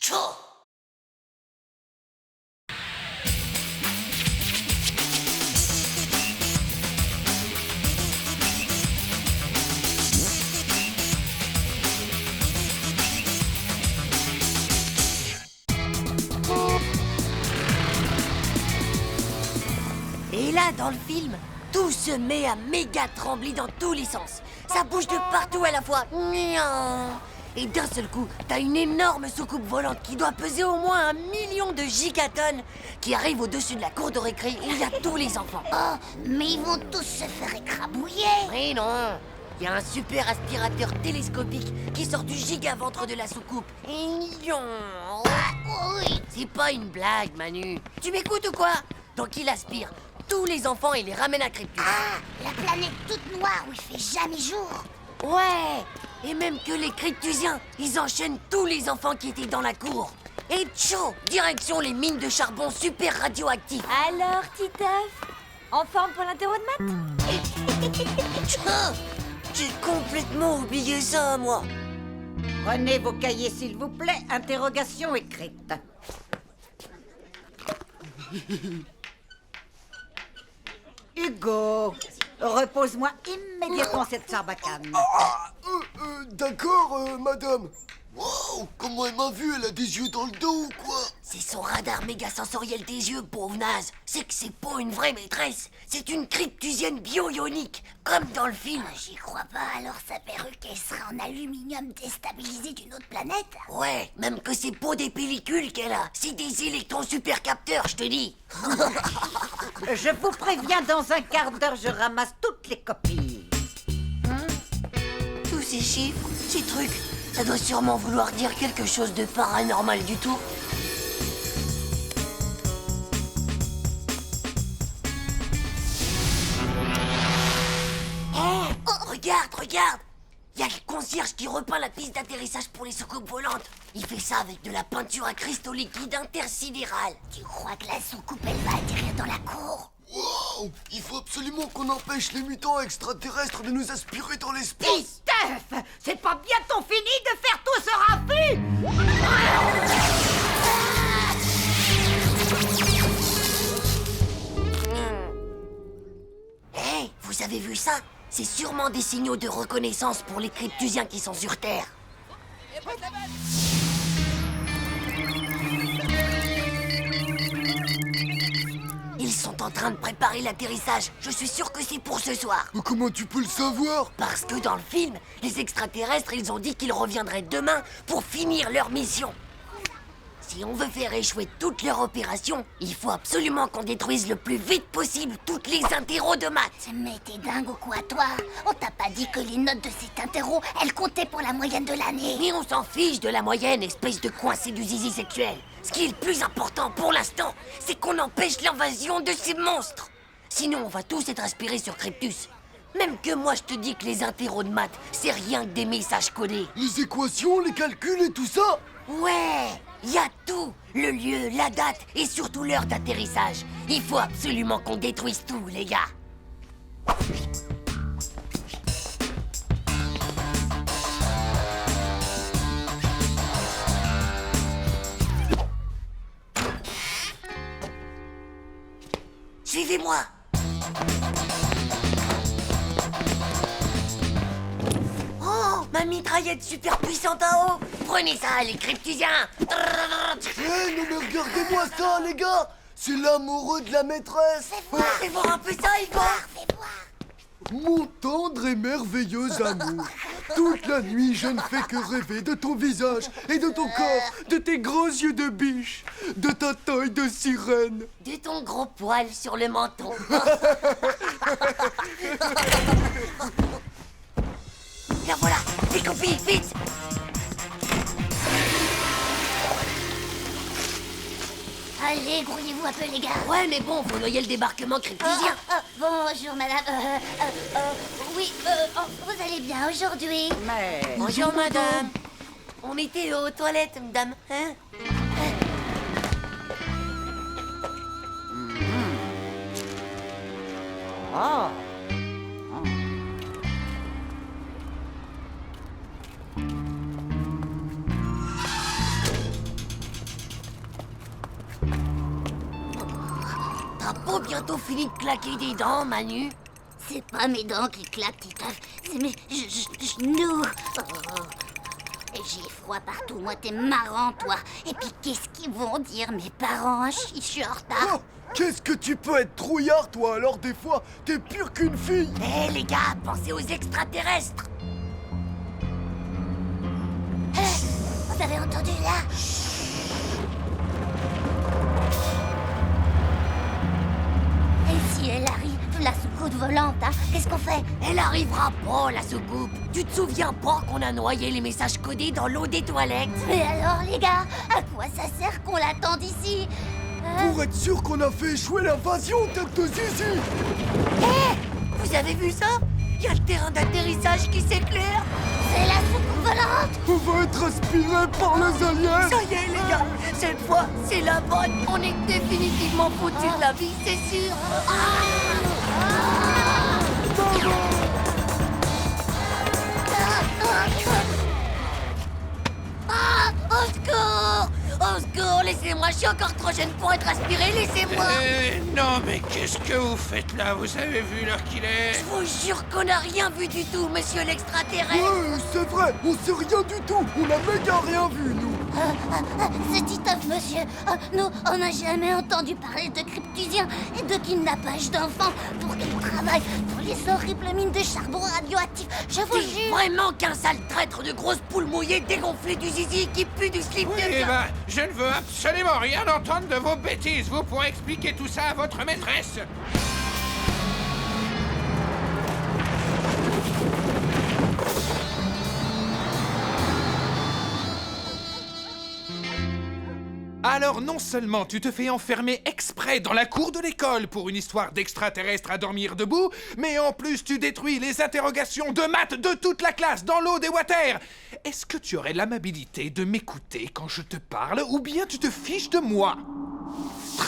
Tchou. Et là, dans le film, tout se met à méga trembler dans tous les sens. Ça bouge de partout à la fois. Miaou. Et d'un seul coup, t'as une énorme soucoupe volante qui doit peser au moins 1 million de gigatonnes qui arrive au-dessus de la cour de récré où il y a tous les enfants. Oh, mais ils vont tous se faire écrabouiller. Oui, non. Il y a un super aspirateur télescopique qui sort du gigaventre de la soucoupe. Oui. C'est pas une blague, Manu. Tu m'écoutes ou quoi? Donc il aspire tous les enfants et les ramène à Krypton. Ah, la planète toute noire où il fait jamais jour. Ouais. Et même que les Kryptusiens, ils enchaînent tous les enfants qui étaient dans la cour. Et tchou, direction les mines de charbon super radioactifs. Alors, Titeuf, en forme pour l'interro de maths? J'ai complètement oublié ça, moi. Prenez vos cahiers, s'il vous plaît. Interrogation écrite. Hugo, repose-moi immédiatement cette sarbacane. D'accord, madame. Wow, comment elle m'a vu? Elle a des yeux dans le dos ou quoi? C'est son radar méga sensoriel des yeux, pauvre naze. C'est que c'est pas une vraie maîtresse. C'est une cryptusienne bio-ionique, comme dans le film. J'y crois pas, alors sa perruque, elle serait en aluminium déstabilisé d'une autre planète? Ouais, même que c'est pas des pellicules qu'elle a. C'est des électrons supercapteurs, je te dis. Je vous préviens, dans un quart d'heure, je ramasse toutes les copies. Tous ces chiffres, ces trucs, ça doit sûrement vouloir dire quelque chose de paranormal du tout. Oh, regarde! Il y a le concierge qui repeint la piste d'atterrissage pour les soucoupes volantes. Il fait ça avec de la peinture à cristaux liquides intersidérales. Tu crois que la soucoupe, elle va atterrir dans la cour? Wow! Il faut absolument qu'on empêche les mutants extraterrestres de nous aspirer dans l'espace. Titeuf, c'est pas bientôt fini de faire tout ce raffut? Hé, vous avez vu ça? C'est sûrement des signaux de reconnaissance pour les cryptusiens qui sont sur Terre. Ils sont en train de préparer l'atterrissage. Je suis sûr que c'est pour ce soir. Mais comment tu peux le savoir? Parce que dans le film, les extraterrestres, ils ont dit qu'ils reviendraient demain pour finir leur mission. Si on veut faire échouer toute leur opération, il faut absolument qu'on détruise le plus vite possible toutes les interros de maths. Mais t'es dingue ou quoi, toi? On t'a pas dit que les notes de cet interro, elles comptaient pour la moyenne de l'année? Mais on s'en fiche de la moyenne, espèce de coincé du zizi sexuel. Ce qui est le plus important pour l'instant, c'est qu'on empêche l'invasion de ces monstres. Sinon, on va tous être aspirés sur Cryptus. Même que moi, je te dis que les interros de maths, c'est rien que des messages codés. Les équations, les calculs et tout ça? Ouais, y a tout. Le lieu, la date et surtout l'heure d'atterrissage. Il faut absolument qu'on détruise tout, les gars. Suivez-moi. Oh, ma mitraillette super puissante en haut. Prenez ça, les cryptusiens. Eh, non mais regardez-moi ça, les gars. C'est l'amoureux de la maîtresse. Fais voir un peu ça, Igor. Mon tendre et merveilleux amour. Toute la nuit, je ne fais que rêver de ton visage et de ton corps, de tes gros yeux de biche, de ta taille de sirène. De ton gros poil sur le menton. Là voilà, les copies, vite. Allez, grouillez-vous un peu, les gars. Ouais, mais bon, faut noyer le débarquement cryptusien. Bonjour, madame. Oui, vous allez bien aujourd'hui? Mais... Bonjour, madame. On était aux toilettes, madame. Hein? Oh. T'as pas bientôt fini de claquer des dents, Manu? C'est pas mes dents qui claquent, Titeuf. C'est mes genoux. Et j'ai froid partout. Moi, t'es marrant, toi. Et puis, qu'est-ce qu'ils vont dire, mes parents? Je suis en retard. Oh, qu'est-ce que tu peux être trouillard, toi, alors des fois, t'es pire qu'une fille. Hé, les gars, pensez aux extraterrestres. Vous avez entendu, là? Et si elle arrive, la soucoupe volante, hein? Qu'est-ce qu'on fait? Elle arrivera pas, la soucoupe. Tu te souviens pas qu'on a noyé les messages codés dans l'eau des toilettes? Mais alors, les gars, à quoi ça sert qu'on l'attende ici? Pour être sûr qu'on a fait échouer l'invasion, tête de zizi. Hé, vous avez vu ça? Il y a le terrain d'atterrissage qui s'éclaire. C'est la soucoupe volante. On va être aspiré par les aliens. Ça y est, les gars, cette fois, c'est la bonne. On est définitivement foutus de la vie, c'est sûr. Au secours! Au secours, laissez-moi, je suis encore trop jeune pour être aspiré, laissez-moi! Non, mais qu'est-ce que vous faites là? Vous avez vu l'heure qu'il est? Je vous jure qu'on n'a rien vu du tout, monsieur l'extraterrestre! Ouais, c'est vrai, on sait rien du tout. On a méga rien vu, nous. C'est Titeuf, monsieur. Nous, on n'a jamais entendu parler de cryptusiens et de kidnappage d'enfants pour qu'ils travaillent pour les horribles mines de charbon radioactif. Je vous jure. Vraiment qu'un sale traître de grosses poules mouillées dégonflées du zizi qui pue du slip de... Eh ben, je ne veux absolument rien entendre de vos bêtises. Vous pourrez expliquer tout ça à votre maîtresse. Alors non seulement tu te fais enfermer exprès dans la cour de l'école pour une histoire d'extraterrestre à dormir debout, mais en plus tu détruis les interrogations de maths de toute la classe dans l'eau des water. Est-ce que tu aurais l'amabilité de m'écouter quand je te parle ou bien tu te fiches de moi?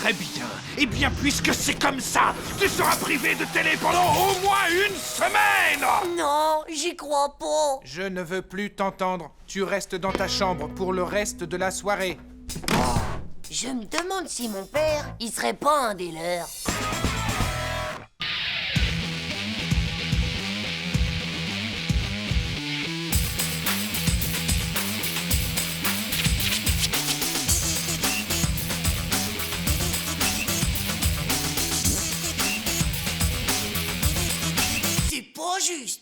Très bien. Eh bien, puisque c'est comme ça, tu seras privé de télé pendant au moins une semaine. Non, j'y crois pas. Je ne veux plus t'entendre. Tu restes dans ta chambre pour le reste de la soirée. Je me demande si mon père, il serait pas un des leurs. C'est pas juste.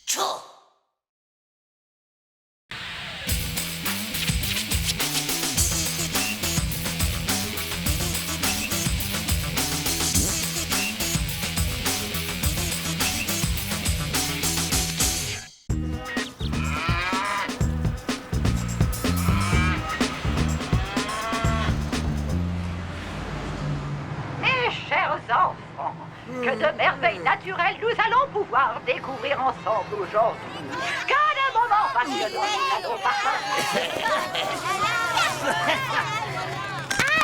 Tchou. Mes chers enfants, que de merveilles naturelles nous allons pouvoir découvrir ensemble aujourd'hui. Quel un moment passionnant nous allons partager.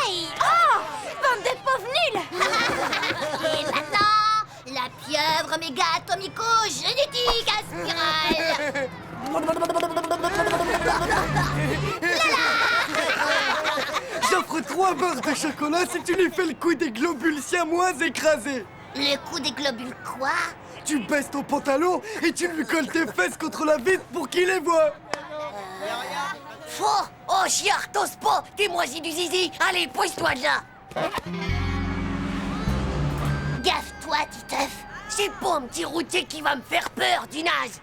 Aïe! Oh! Bande de pauvres nuls! Et maintenant, la pieuvre méga atomico-génétique à spirale! J'offre 3 barres de chocolat si tu lui fais le coup des globules siamois écrasés. Le coup des globules quoi? Tu baisses ton pantalon et tu lui colles tes fesses contre la vitre pour qu'il les voie. Faux! Oh, chiard, t'oses pas! T'es moisi du zizi! Allez, pousse-toi de là! Gaffe-toi, Titeuf! C'est pas un petit routier qui va me faire peur, du naze!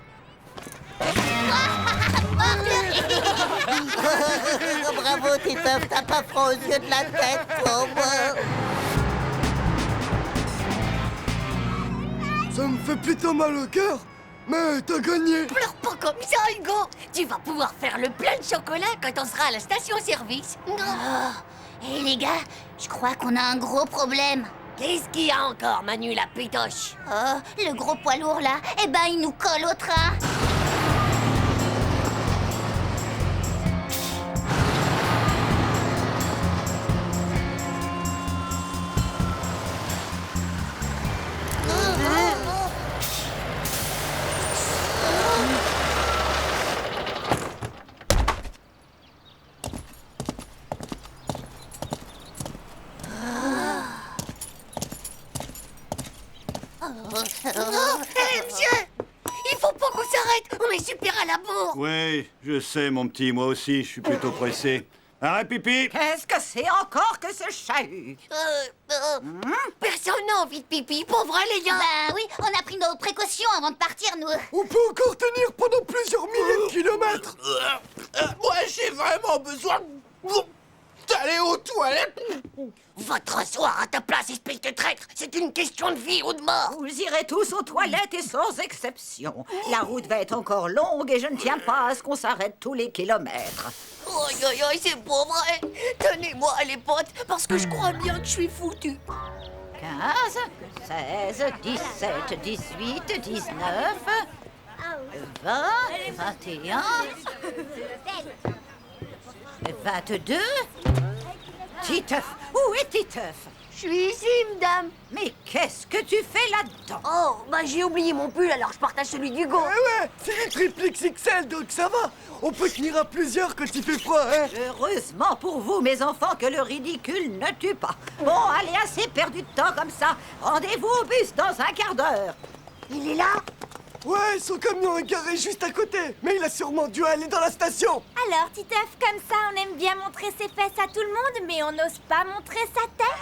Bravo, Titeuf, t'as pas froid aux yeux de la tête, pauvre. Ça me fait plutôt mal au cœur, mais t'as gagné. Pleure pas comme ça, Hugo! Tu vas pouvoir faire le plein de chocolat quand on sera à la station-service. Oh. Et les gars, je crois qu'on a un gros problème. Qu'est-ce qu'il y a encore, Manu la pétoche? Oh, le gros poids lourd là, eh ben il nous colle au train. Hé, monsieur! Il faut pas qu'on s'arrête! On est super à la bourre! Oui, je sais, mon petit, moi aussi, je suis plutôt pressé. Arrête, pipi! Qu'est-ce que c'est encore que ce chahut? Personne n'a envie de pipi, pour vrai, les gars! Bah oui, on a pris nos précautions avant de partir, nous. On peut encore tenir pendant plusieurs milliers de kilomètres. Moi, j'ai vraiment besoin d'aller aux toilettes. Va te rasseoir à ta place, espèce de traître! C'est une question de vie ou de mort! Vous irez tous aux toilettes et sans exception. La route va être encore longue et je ne tiens pas à ce qu'on s'arrête tous les kilomètres. Aïe aïe aïe, c'est pas vrai! Tenez-moi les potes, parce que je crois bien que je suis foutu! 15, 16, 17, 18, 19, 20, 21, 22... Titeuf, où est Titeuf? Je suis ici, madame! Mais qu'est-ce que tu fais là-dedans? Oh, bah j'ai oublié mon pull, alors je partage celui d'Hugo! Eh ouais, c'est les triple XXL, donc ça va. On peut tenir à plusieurs quand il fait froid, hein. Heureusement pour vous, mes enfants, que le ridicule ne tue pas. Bon, allez, assez perdu de temps comme ça. Rendez-vous au bus dans un quart d'heure. Il est là? Ouais, son camion est garé juste à côté. Mais il a sûrement dû aller dans la station. Alors, Titeuf, comme ça, on aime bien montrer ses fesses à tout le monde, mais on n'ose pas montrer sa tête.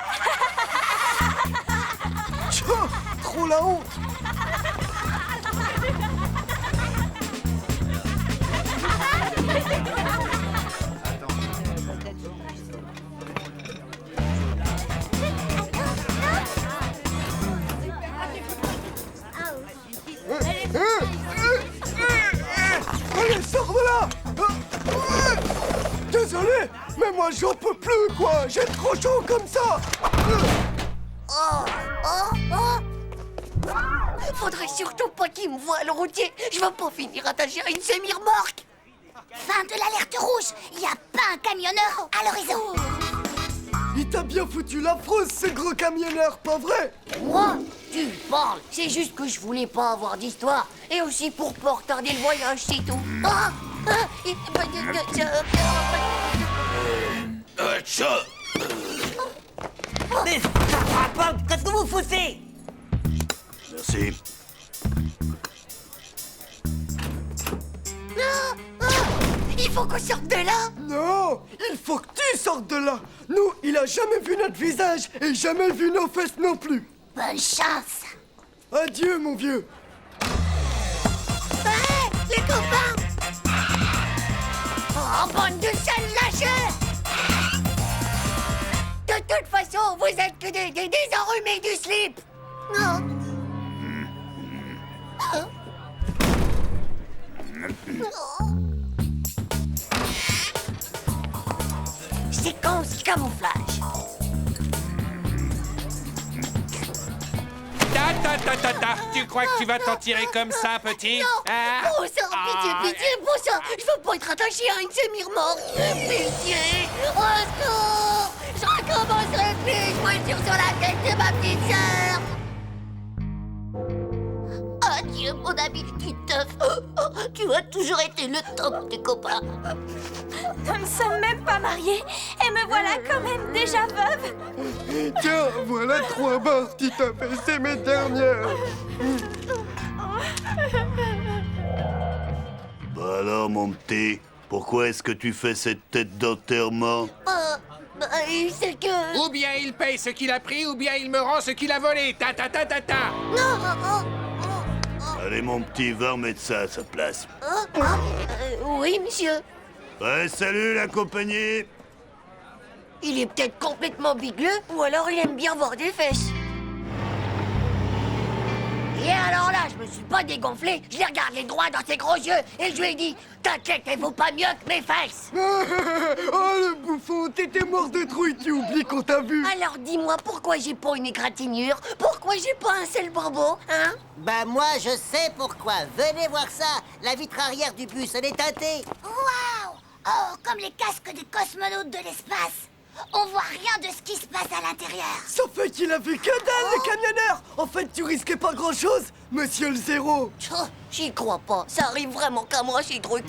Tchou, trop la honte. Allez, sors de là. Désolé, mais moi j'en peux plus, quoi. J'ai trop chaud comme ça. Faudrait surtout pas qu'il me voie, le routier. Je vais pas finir attaché à une semi-remorque. Fin de l'alerte rouge. Il y a pas un camionneur à l'horizon. Il t'a bien foutu la frousse, ce gros camionneur, pas vrai? Moi? Tu parles. C'est juste que je voulais pas avoir d'histoire. Et aussi pour pas retarder le voyage, c'est tout. Mais ça me rapporte. Qu'est-ce que vous foutez? Merci. Il faut qu'on sorte de là. Non, il faut que tu sortes de là. Nous, il a jamais vu notre visage et jamais vu nos fesses non plus. Bonne chance. Adieu, mon vieux. Hé, les copains! Oh, bande de sales lâches! De toute façon, vous êtes que des enrhumés du slip! Non! Séquence camouflage. Tu crois que tu vas t'en tirer comme ça, petit? Non! Bon sang, pitié, bon sang! Je veux pas être attaché à une semi-remorque! Pitié! Au secours! Je recommencerai plus! Je voiture sur la tête de ma petite sœur! Adieu, mon ami Titeuf! Tu as toujours été le top des copains! Nous ne sommes même pas mariés et me voilà quand même déjà veuve. Tiens, voilà 3 barres, Titeuf, et c'est mes dernières. Bah alors, mon petit, pourquoi est-ce que tu fais cette tête d'enterrement? C'est que... Ou bien il paye ce qu'il a pris, ou bien il me rend ce qu'il a volé. Non! Allez, mon petit, va remettre ça à sa place. Oui, monsieur. Ouais, salut, la compagnie. Il est peut-être complètement bigleux, ou alors il aime bien voir des fesses. Et alors là, je me suis pas dégonflé, je l'ai regardé droit dans ses gros yeux, et je lui ai dit, t'inquiète, elle vaut pas mieux que mes fesses. Oh, le bouffon, t'étais mort de trouille, tu oublies qu'on t'a vu. Alors dis-moi, pourquoi j'ai pas une égratignure? Pourquoi j'ai pas un seul bourbeau, hein? Bah moi, je sais pourquoi. Venez voir ça. La vitre arrière du bus, elle est teintée. Waouh! Oh, comme les casques des cosmonautes de l'espace! On voit rien de ce qui se passe à l'intérieur! Ça fait qu'il a vu que dalle, le camionneur. En fait, tu risquais pas grand-chose, monsieur le Zéro. J'y crois pas, ça arrive vraiment qu'à moi, ces trucs.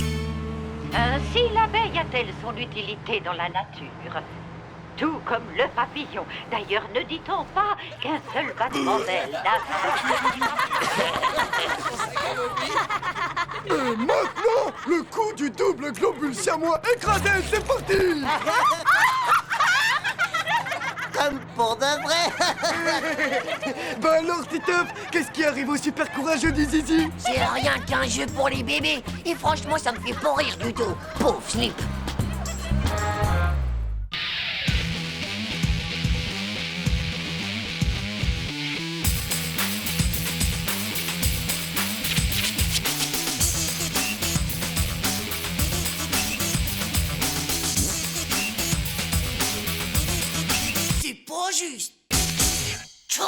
Ainsi, l'abeille a-t-elle son utilité dans la nature? Tout comme le papillon. D'ailleurs, ne dit-on pas qu'un seul battement d'aile Et maintenant, le coup du double globule siamois écrasé, c'est parti. Comme pour de vrai. Bah alors, Titeuf, qu'est-ce qui arrive au super courageux du Zizi? C'est rien qu'un jeu pour les bébés. Et franchement, ça me fait pas rire du tout. Pauvre slip. C'est pas juste. Tchou.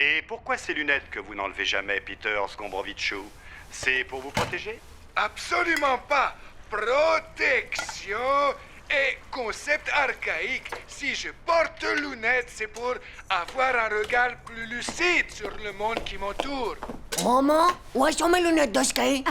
Et pourquoi ces lunettes que vous n'enlevez jamais, Peter Scombrovichou? C'est pour vous protéger? Absolument pas. Protection est concept archaïque. Si je porte lunettes, c'est pour avoir un regard plus lucide sur le monde qui m'entoure. Maman, où sont mes lunettes de ski?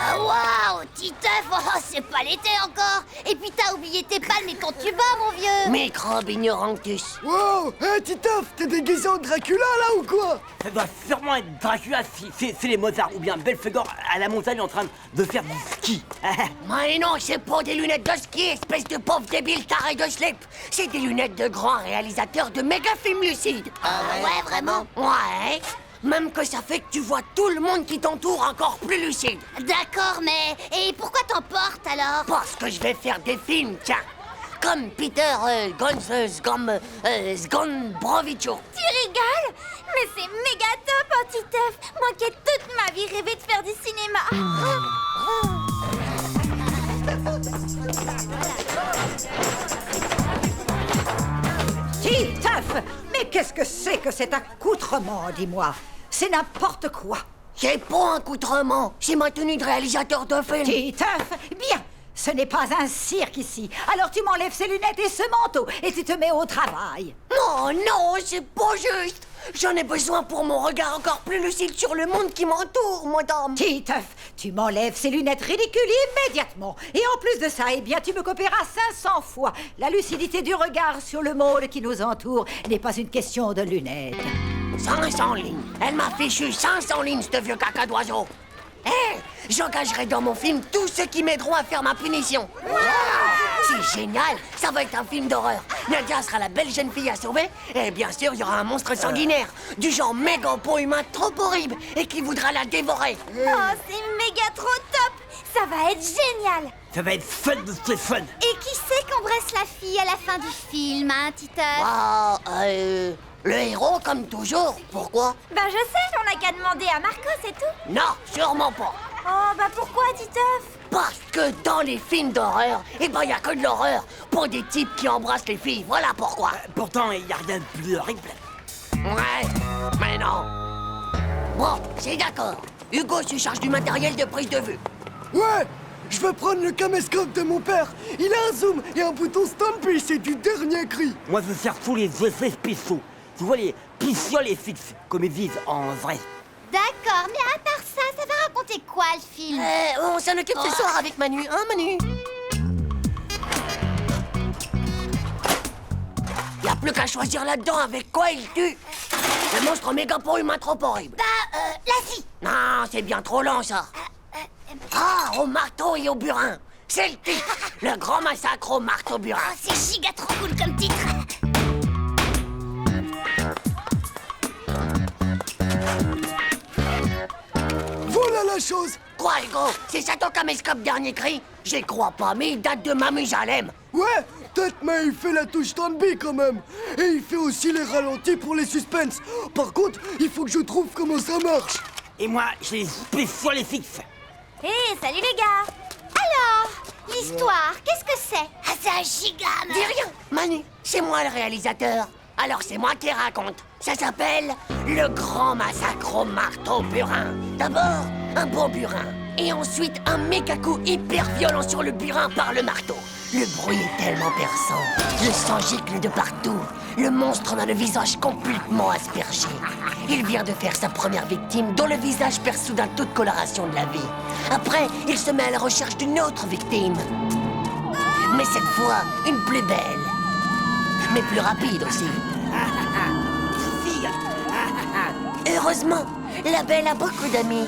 Ah, waouh! Titeuf, oh, c'est pas l'été encore. Et puis t'as oublié tes palmes quand tu bats, mon vieux. Microbe ignorantus. Wow, hé Titeuf, t'es déguisé en Dracula là ou quoi? Ça doit sûrement être Dracula si c'est les Mozart ou bien Belphégor à la montagne en train de faire du ski. Mais non, c'est pas des lunettes de ski, espèce de pauvre débile taré de slip. C'est des lunettes de grands réalisateurs de méga films lucides. Ouais, vraiment? Ouais. Même que ça fait que tu vois tout le monde qui t'entoure encore plus lucide. D'accord, mais... Et pourquoi t'en portes, alors? Parce que je vais faire des films, tiens. Comme Peter Sgonbrovicho. Tu rigoles? Mais c'est méga top, hein, Titeuf. Moi qui ai toute ma vie rêvé de faire du cinéma. Titeuf! Mais qu'est-ce que c'est que cet accoutrement, dis-moi? C'est n'importe quoi. C'est pas un accoutrement, c'est ma tenue de réalisateur de film. Titeuf, bien. Ce n'est pas un cirque ici. Alors tu m'enlèves ces lunettes et ce manteau et tu te mets au travail. Non, non, c'est pas juste. J'en ai besoin pour mon regard encore plus lucide sur le monde qui m'entoure, madame. Titeuf, tu m'enlèves ces lunettes ridicules immédiatement. Et en plus de ça, eh bien, tu me copieras 500 fois. La lucidité du regard sur le monde qui nous entoure n'est pas une question de lunettes. 500 lignes. Elle m'a fichu 500 lignes, ce vieux caca d'oiseau. Hé, j'engagerai dans mon film tous ceux qui m'aideront à faire ma punition. Wow, c'est génial, ça va être un film d'horreur. Nadia sera la belle jeune fille à sauver. Et bien sûr, il y aura un monstre sanguinaire, du genre méga pot humain trop horrible et qui voudra la dévorer. Oh, c'est méga trop top. Ça va être génial. Ça va être fun de ce fun. Et qui c'est qu'embrasse la fille à la fin du film, hein, Titeuf? Le héros, comme toujours. Pourquoi? Ben je sais, on n'a qu'à demander à Marco, c'est tout. Non, sûrement pas. Oh, bah pourquoi, Titeuf? Parce que dans les films d'horreur, eh ben y a que de l'horreur pour des types qui embrassent les filles. Voilà pourquoi. Pourtant, il y a rien de plus horrible. Ouais, mais non. Bon, c'est d'accord. Hugo se charge du matériel de prise de vue. Ouais, je vais prendre le caméscope de mon père. Il a un zoom et un bouton Stampy, c'est du dernier cri. Moi, je veux faire tous les effets spéciaux. Tu vois, les pistioles et fixes, comme ils disent en vrai. D'accord, mais à part ça, ça va raconter quoi, le film? On s'en occupe ce soir avec Manu, hein, Manu? Y a plus qu'à choisir là-dedans avec quoi il tue. Le monstre méga pot humain trop horrible. La fille. Non, c'est bien trop lent, ça. Ah, au marteau et au burin. C'est le titre. Le grand massacre au marteau-burin. Oh, c'est giga trop cool comme titre. Voilà la chose. Quoi, Hugo? C'est ça ton caméscope dernier cri? J'y crois pas, mais il date de Mamusalem. Ouais, peut-être, mais il fait la touche Stampy quand même. Et il fait aussi les ralentis pour les suspens. Par contre, il faut que je trouve comment ça marche. Et moi, j'ai les spéciales et fixes. Hé, salut les gars. Alors, l'histoire, qu'est-ce que c'est? Ah, c'est un gigame. Dis rien, Manu, c'est moi le réalisateur. Alors c'est moi qui raconte. Ça s'appelle Le Grand Massacre au Marteau-Burin. D'abord, un bon burin. Et ensuite, un méga coup hyper violent sur le burin par le marteau. Le bruit est tellement perçant. Le sang gicle de partout. Le monstre en a le visage complètement aspergé. Il vient de faire sa première victime, dont le visage perd soudain toute coloration de la vie. Après, il se met à la recherche d'une autre victime. Mais cette fois, une plus belle. Mais plus rapide aussi. Heureusement, la belle a beaucoup d'amis.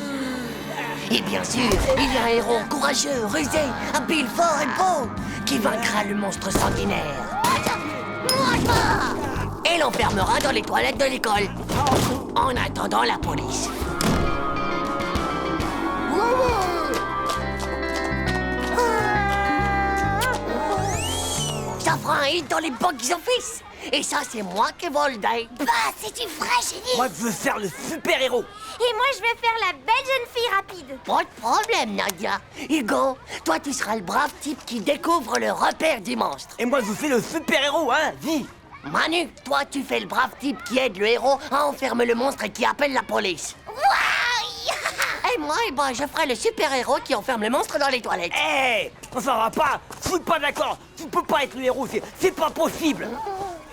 Et bien sûr, il y a un héros courageux, rusé, habile, fort et beau, qui vaincra le monstre sanguinaire. Et l'enfermera dans les toilettes de l'école. En attendant la police. Ça fera un hit dans les box-office. Et ça, c'est moi qui vole d'aide. Bah, c'est du vrai génie. Moi, je veux faire le super-héros. Et moi, je vais faire la belle jeune fille rapide. Pas de problème, Nadia. Hugo, toi, tu seras le brave type qui découvre le repère du monstre. Et moi, je fais le super-héros, hein, vie. Manu, toi, tu fais le brave type qui aide le héros à enfermer le monstre et qui appelle la police. Et moi, eh ben, je ferai le super-héros qui enferme le monstre dans les toilettes. Hé, ça va pas. Je suis pas d'accord. Tu peux pas être le héros, c'est pas possible.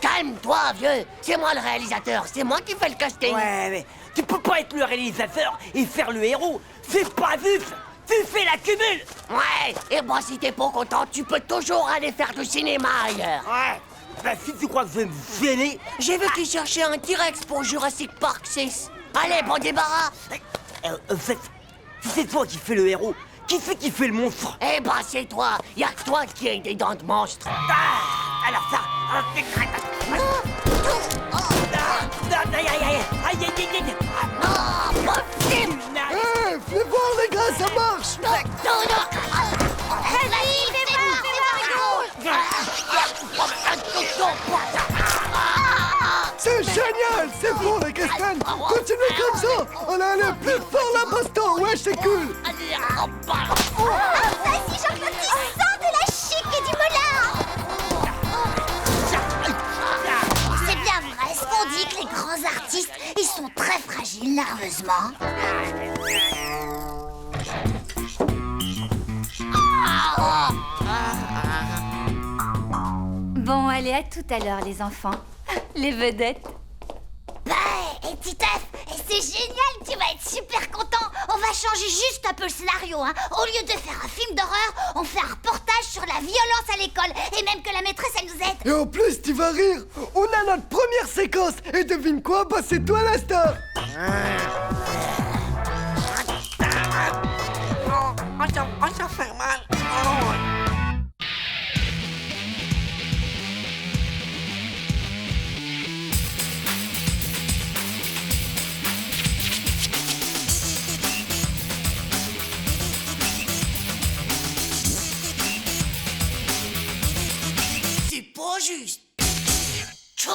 Calme-toi, vieux. C'est moi le réalisateur. C'est moi qui fais le casting. Ouais, mais tu peux pas être le réalisateur et faire le héros. C'est pas juste. Tu fais la cumule. Ouais, et moi si t'es pas content, tu peux toujours aller faire du cinéma ailleurs. Ouais. Bah si tu crois que je vais me gêner... J'ai vu qu'ils cherchaient un T-Rex pour Jurassic Park 6. Allez, bon débarras. En fait, si c'est toi qui fais le héros, qui fait le monstre? Eh ben c'est toi, y'a que toi qui as des dents de monstre. Ah, alors ça... Non, pas film. Hé, fais voir les gars, ça marche. C'est génial, c'est bon les castanes. Continuez comme ça. On a aller plus fort la baston, ouais c'est cool. Vas-y, Jean-Claude, sors de la chic et du molar. C'est bien vrai ce qu'on dit que les grands artistes, ils sont très fragiles nerveusement. Bon, allez, à tout à l'heure, les enfants. Les vedettes. Bah, et Titeuf, c'est génial, tu vas être super content. On va changer juste un peu le scénario, hein. Au lieu de faire un film d'horreur, on fait un reportage sur la violence à l'école. Et même que la maîtresse, elle nous aide. Et en plus, tu vas rire. On a notre première séquence. Et devine quoi, bah c'est toi la star. Ça fait mal. C'est pas juste. Tchou.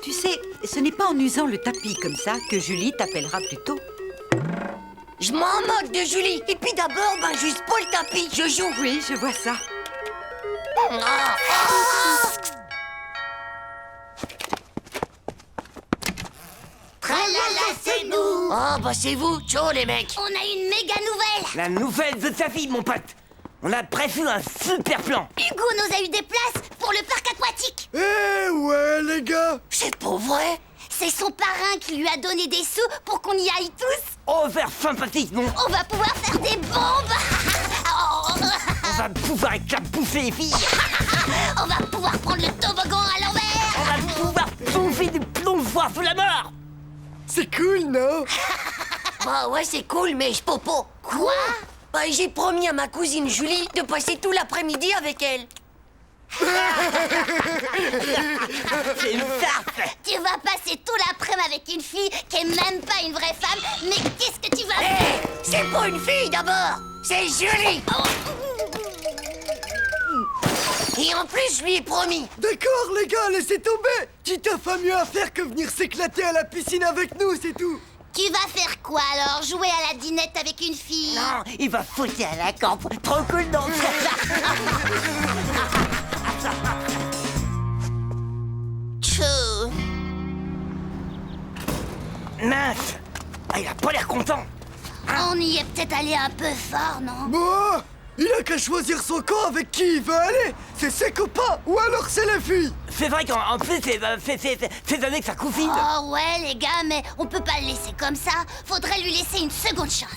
Tu sais, ce n'est pas en usant le tapis comme ça que Julie t'appellera plus tôt. Je m'en moque de Julie. Et puis d'abord, ben juste pas le tapis. Je joue. Oui, je vois ça. Tralala, c'est nous. Oh, bah c'est vous. Ciao les mecs. On a une méga nouvelle. La nouvelle de sa fille, mon pote. On a prévu un super plan. Hugo nous a eu des places pour le parc aquatique. Eh ouais les gars. C'est pas vrai. C'est son parrain qui lui a donné des sous pour qu'on y aille tous. Oh, vers sympathique, non? On va pouvoir faire des bombes. On va pouvoir éclabousser les filles. On va pouvoir prendre le toboggan à l'envers. On va pouvoir bouffer du plongeoir sous la mort. C'est cool, non? Bah ouais, c'est cool, mais je peux pas. Quoi? Bah j'ai promis à ma cousine Julie de passer tout l'après-midi avec elle. C'est une tarte. Tu vas passer tout l'après-midi avec une fille qui est même pas une vraie femme. Mais qu'est-ce que tu vas Hé, faire? c'est pas une fille d'abord. C'est Julie. Et en plus, je lui ai promis. D'accord les gars, laissez tomber. Titeuf a mieux à faire que venir s'éclater à la piscine avec nous, c'est tout. Tu vas faire quoi alors? Jouer à la dinette avec une fille? Non, il va foutre à la camp. Trop cool, non? Tchou. Mince. Ah, il a pas l'air content. On y est peut-être allé un peu fort, non? Bon, il a qu'à choisir son camp avec qui il veut aller. C'est ses copains ou alors c'est les filles. C'est vrai qu'en plus, c'est donné que ça coufine. Oh ouais les gars, mais on peut pas le laisser comme ça. Faudrait lui laisser une seconde chance.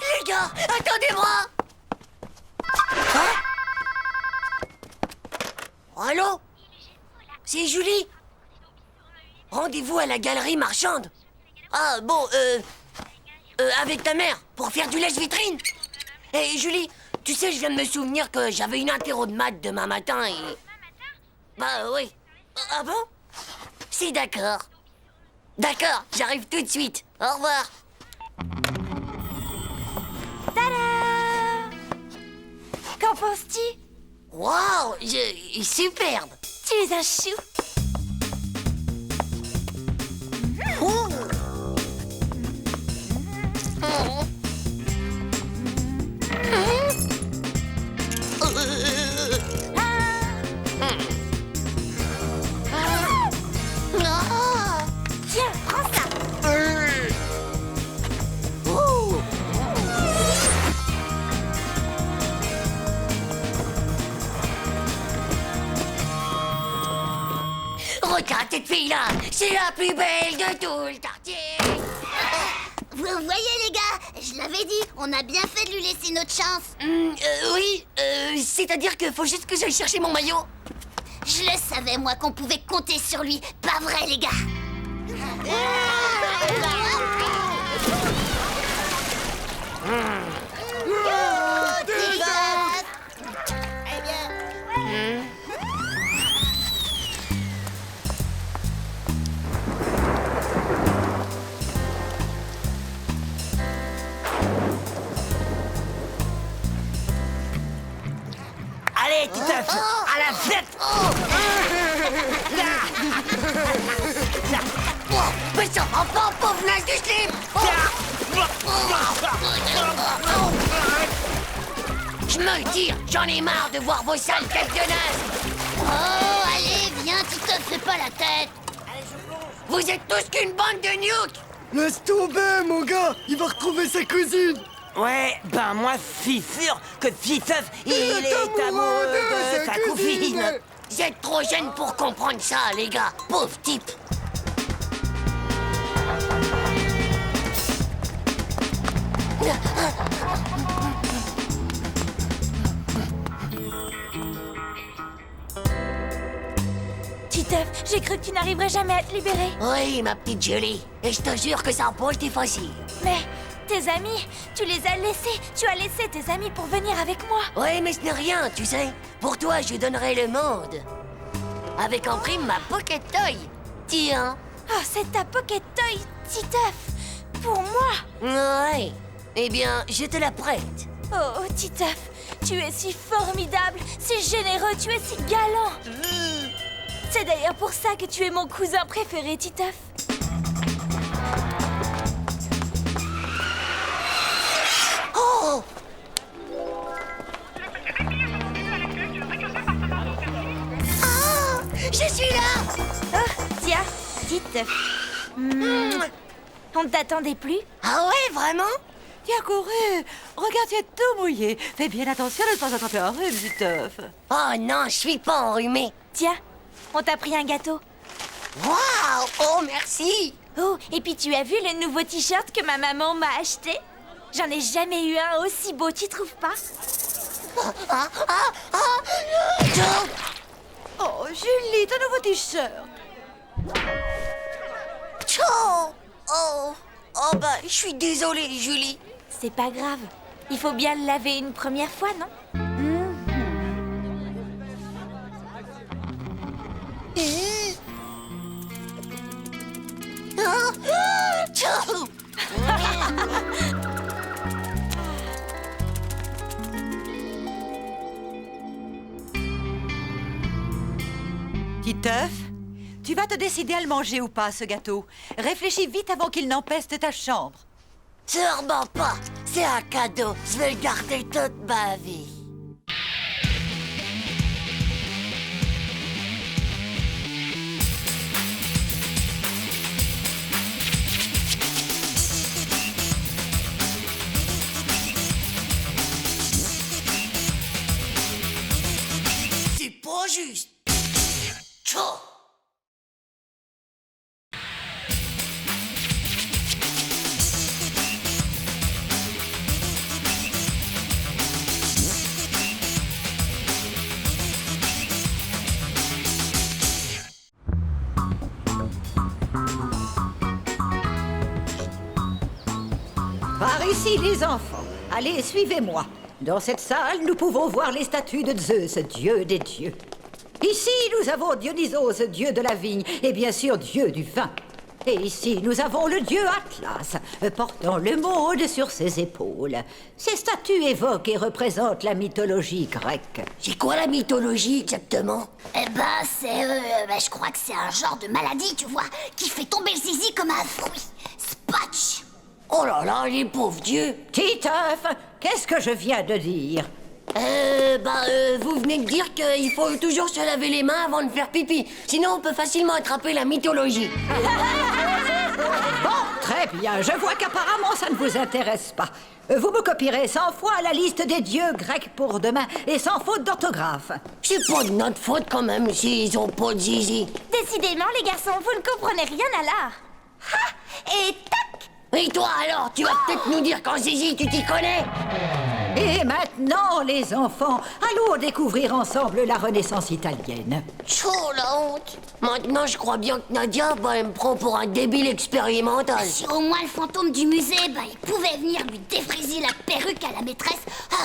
Les gars, attendez-moi. Allô? C'est Julie? Rendez-vous à la galerie marchande. Ah, bon, avec ta mère, pour faire du lèche-vitrine. Et Julie, tu sais, je viens de me souvenir que j'avais une interro de maths demain matin et... Bah oui. Ah bon? C'est d'accord. D'accord, j'arrive tout de suite. Au revoir. Tada! Qu'en penses-tu? Waouh, superbe. Tu es un chou. Tiens, prends ça. Regarde cette fille-là, c'est la plus belle de tout le quartier. Vous voyez les gars, je l'avais dit, on a bien fait de lui laisser notre chance. Oui, c'est-à-dire qu'il faut juste que j'aille chercher mon maillot. Je le savais moi qu'on pouvait compter sur lui, pas vrai les gars? Allez, Titeuf, à la fête. Mais ça va pas, pauvre naze du slip. Je me tire, j'en ai marre de voir vos sales têtes de naze. Oh, allez, viens, Titeuf, fais pas la tête. Vous êtes tous qu'une bande de nukes. Laisse tomber, mon gars. Il va retrouver sa cousine. Ouais, ben moi, je suis sûr que Titeuf, il est amoureux de sa cousine. Vous êtes trop jeunes pour comprendre ça, les gars. Pauvre type. Titeuf, j'ai cru que tu n'arriverais jamais à te libérer. Oui, ma petite Julie. Et je te jure que ça n'a pas été facile. Mais tes amis, tu les as laissés. Tu as laissé tes amis pour venir avec moi. Oui, mais ce n'est rien, tu sais. Pour toi, je donnerai le monde. Avec en prime ma pocket toy. Tiens. Oh, c'est ta pocket toy, Titeuf. Pour moi. Ouais. Eh bien, je te la prête. Oh, Titeuf, tu es si formidable, si généreux, tu es si galant. C'est d'ailleurs pour ça que tu es mon cousin préféré, Titeuf. Oh! Ah! Je suis là! Oh, tiens, Titeuf. On ne t'attendait plus? Ah ouais, vraiment? Tiens, couru. Regarde, tu es tout mouillé. Fais bien attention de ne pas attraper un rhume, Titeuf. Oh non, je suis pas enrhumé. Tiens, on t'a pris un gâteau. Waouh! Oh, merci! Oh, et puis tu as vu le nouveau t-shirt que ma maman m'a acheté? J'en ai jamais eu un aussi beau, tu trouves pas? Oh, Julie, ton nouveau t-shirt. Oh bah, je suis désolée, Julie. C'est pas grave. Il faut bien le laver une première fois, non? Titeuf, tu vas te décider à le manger ou pas, ce gâteau. Réfléchis vite avant qu'il n'empeste ta chambre. Sûrement pas. C'est un cadeau. Je vais le garder toute ma vie. C'est pas juste. Tchou! Par ici, les enfants. Allez, suivez-moi. Dans cette salle, nous pouvons voir les statues de Zeus, dieu des dieux. Ici, nous avons Dionysos, dieu de la vigne, et bien sûr, dieu du vin. Et ici, nous avons le dieu Atlas, portant le monde sur ses épaules. Ces statues évoquent et représentent la mythologie grecque. C'est quoi la mythologie, exactement? Eh ben, je crois que c'est un genre de maladie, tu vois, qui fait tomber le zizi comme un fruit. Spatch! Oh là là, les pauvres dieux! Titeuf, qu'est-ce que je viens de dire? Vous venez de dire qu'il faut toujours se laver les mains avant de faire pipi. Sinon, on peut facilement attraper la mythologie. Bon, très bien. Je vois qu'apparemment, ça ne vous intéresse pas. Vous me copierez 100 fois la liste des dieux grecs pour demain et sans faute d'orthographe. C'est pas de notre faute quand même s'ils ont pas de zizi. Décidément, les garçons, vous ne comprenez rien à l'art. Ha! Et tac! Et toi alors, tu vas peut-être nous dire qu'en zizi, tu t'y connais? Et maintenant, les enfants, allons découvrir ensemble la Renaissance italienne. Chaud la honte! Maintenant, je crois bien que Nadia, elle me prend pour un débile expérimental. Si au moins le fantôme du musée, il pouvait venir lui défriser la perruque à la maîtresse,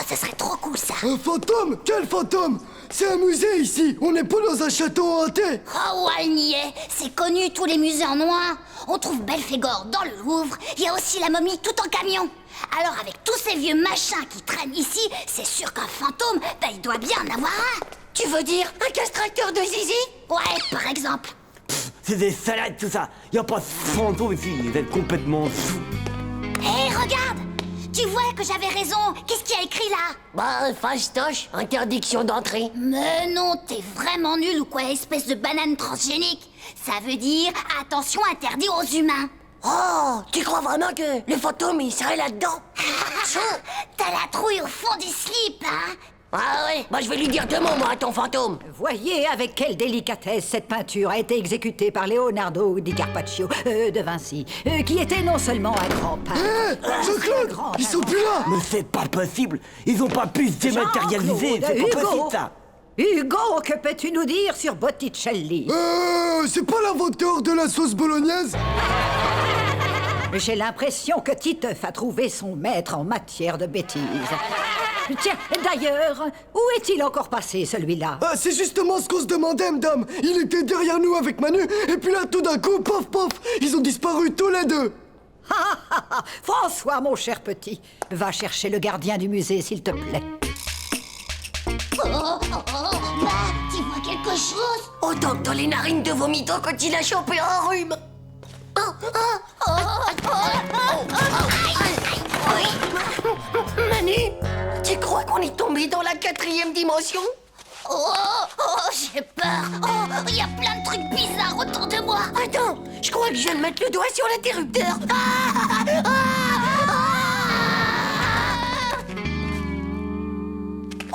ça serait trop cool ça. Un fantôme? Quel fantôme? C'est un musée ici, on n'est pas dans un château hanté. Oh, ouais, elle n'y est. C'est connu, tous les musées en ont un. On trouve Belphégor dans le Louvre, il y a aussi la momie tout en camion. Alors avec tous ces vieux machins qui traînent ici, c'est sûr qu'un fantôme, il doit bien en avoir un. Tu veux dire un castrateur de zizi? Ouais, par exemple. C'est des salades tout ça. Y a pas de fantôme ici, vous êtes complètement fous. Hé, regarde! Tu vois que j'avais raison. Qu'est-ce qu'il y a écrit là? Fastoche, interdiction d'entrée. Mais non, t'es vraiment nul ou quoi, espèce de banane transgénique? Ça veut dire attention interdit aux humains. Oh, tu crois vraiment que le fantôme, il serait là-dedans? T'as la trouille au fond du slip, hein? Ah ouais, je vais lui dire 2 mots, moi, à ton fantôme. Voyez avec quelle délicatesse cette peinture a été exécutée par Leonardo di Carpaccio, de Vinci, qui était non seulement un grand peintre... Jean-Claude, ils sont plus là. Mais c'est pas possible. Ils ont pas pu se dématérialiser, c'est pas possible ça. Hugo, que peux-tu nous dire sur Botticelli? C'est pas l'inventeur de la sauce bolognaise? J'ai l'impression que Titeuf a trouvé son maître en matière de bêtises. Tiens, d'ailleurs, où est-il encore passé, celui-là? C'est justement ce qu'on se demandait, madame. Il était derrière nous avec Manu, et puis là, tout d'un coup, pof, pof, ils ont disparu tous les deux. François, mon cher petit, va chercher le gardien du musée, s'il te plaît. Tu vois quelque chose? Autant que dans les narines de vomito quand il a chopé un rhume. Manu, tu crois qu'on est tombé dans la 4e dimension? J'ai peur. Il y a plein de trucs bizarres autour de moi. Attends, je crois que je viens de mettre le doigt sur l'interrupteur.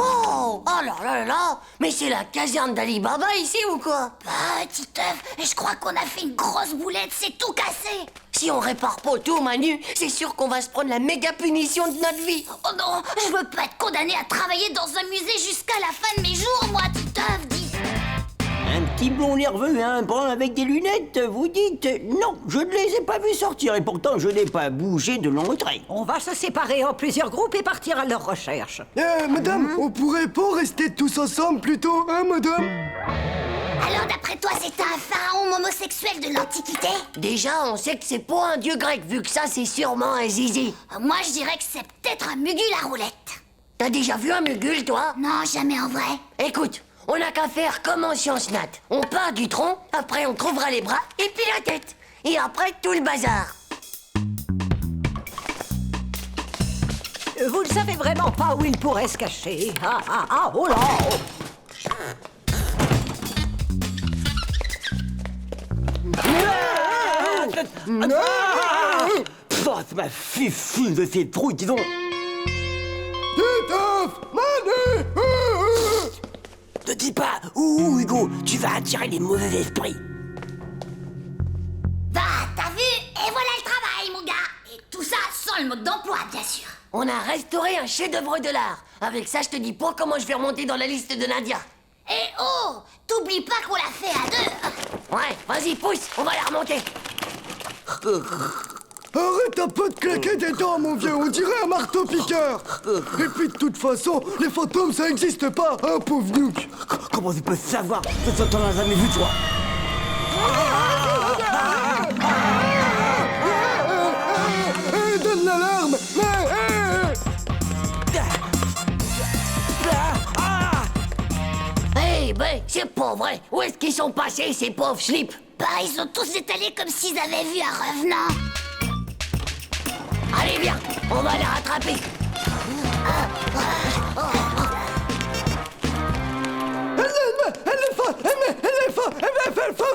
Oh là là, mais c'est la caserne d'Ali Baba ici ou quoi? Titeuf, je crois qu'on a fait une grosse boulette, c'est tout cassé. Si on répare pas tout, Manu, c'est sûr qu'on va se prendre la méga punition de notre vie. Oh non, je veux pas être condamné à travailler dans un musée jusqu'à la fin de mes jours, moi, Titeuf, dis. Un petit blond nerveux, un brun avec des lunettes, vous dites? Non, je ne les ai pas vus sortir et pourtant je n'ai pas bougé de l'entrée. On va se séparer en plusieurs groupes et partir à leur recherche. Madame, on pourrait pas rester tous ensemble plutôt, hein, madame? Alors, d'après toi, c'est un pharaon homosexuel de l'Antiquité? Déjà, on sait que c'est pas un dieu grec, vu que ça, c'est sûrement un zizi. Moi, je dirais que c'est peut-être un mugule à roulette. T'as déjà vu un mugule, toi? Non, jamais en vrai. Écoute, on n'a qu'à faire comme en sciences nat. On part du tronc, après on trouvera les bras, et puis la tête. Et après, tout le bazar. Vous ne savez vraiment pas où il pourrait se cacher. Oh là! Ça m'a fait fou de ces trous, disons. Titeuf, Manu! Ne dis pas où, Hugo, tu vas attirer les mauvais esprits. T'as vu? Et voilà le travail, mon gars. Et tout ça sans le mode d'emploi, bien sûr. On a restauré un chef-d'œuvre de l'art. Avec ça, je te dis pas comment je vais remonter dans la liste de Nadia. Et t'oublies pas qu'on l'a fait à 2. Ouais, vas-y, pousse, on va la remonter. Arrête un peu de claquer des dents, mon vieux, on dirait un marteau-piqueur. Et puis de toute façon, les fantômes, ça n'existe pas, hein, pauvre Nook. Comment tu peux savoir? T'en as jamais vu, toi. Donne l'alarme. Eh ben, c'est pas vrai. Où est-ce qu'ils sont passés, ces pauvres slips? Bah, ils sont tous étalés comme s'ils avaient vu un revenant. Allez, viens, on va les rattraper.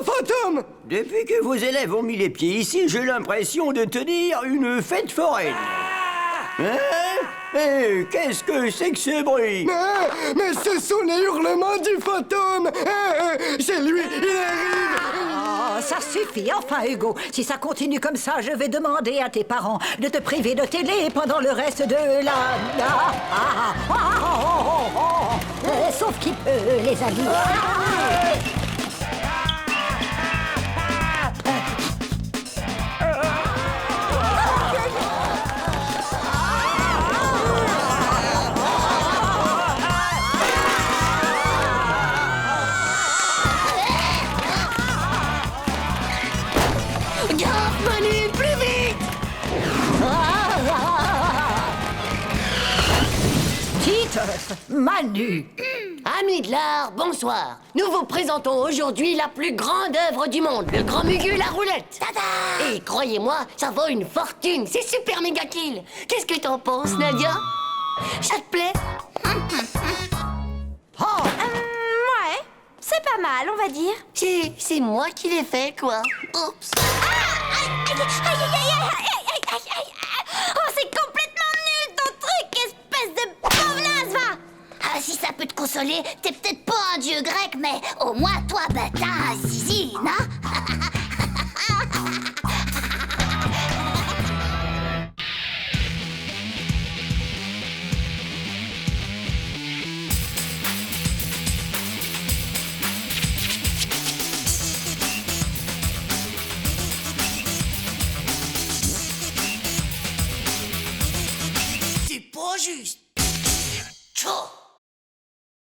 Fantôme! Depuis que vos élèves ont mis les pieds ici, j'ai l'impression de tenir une fête foraine. Hein? Eh, qu'est-ce que c'est que ce bruit? Mais ce sont les hurlements du fantôme! C'est lui, il arrive! Oh, ça suffit, enfin, Hugo. Si ça continue comme ça, je vais demander à tes parents de te priver de télé pendant le reste de sauf qu'il peut, les amis. Manu, plus vite! Titeuf, Manu. Amis de l'art, bonsoir. Nous vous présentons aujourd'hui la plus grande œuvre du monde, le Grand Mugu la roulette. Tada! Et croyez-moi, ça vaut une fortune, c'est super méga kill. Qu'est-ce que t'en penses, Nadia? Ça te plaît? Ouais, c'est pas mal, on va dire. C'est moi qui l'ai fait, quoi. Oups. Oh, c'est complètement nul ton truc, espèce de pauvre naze, va! Ah, si ça peut te consoler, t'es peut-être pas un dieu grec, mais au moins toi, bah t'as un zizi, non?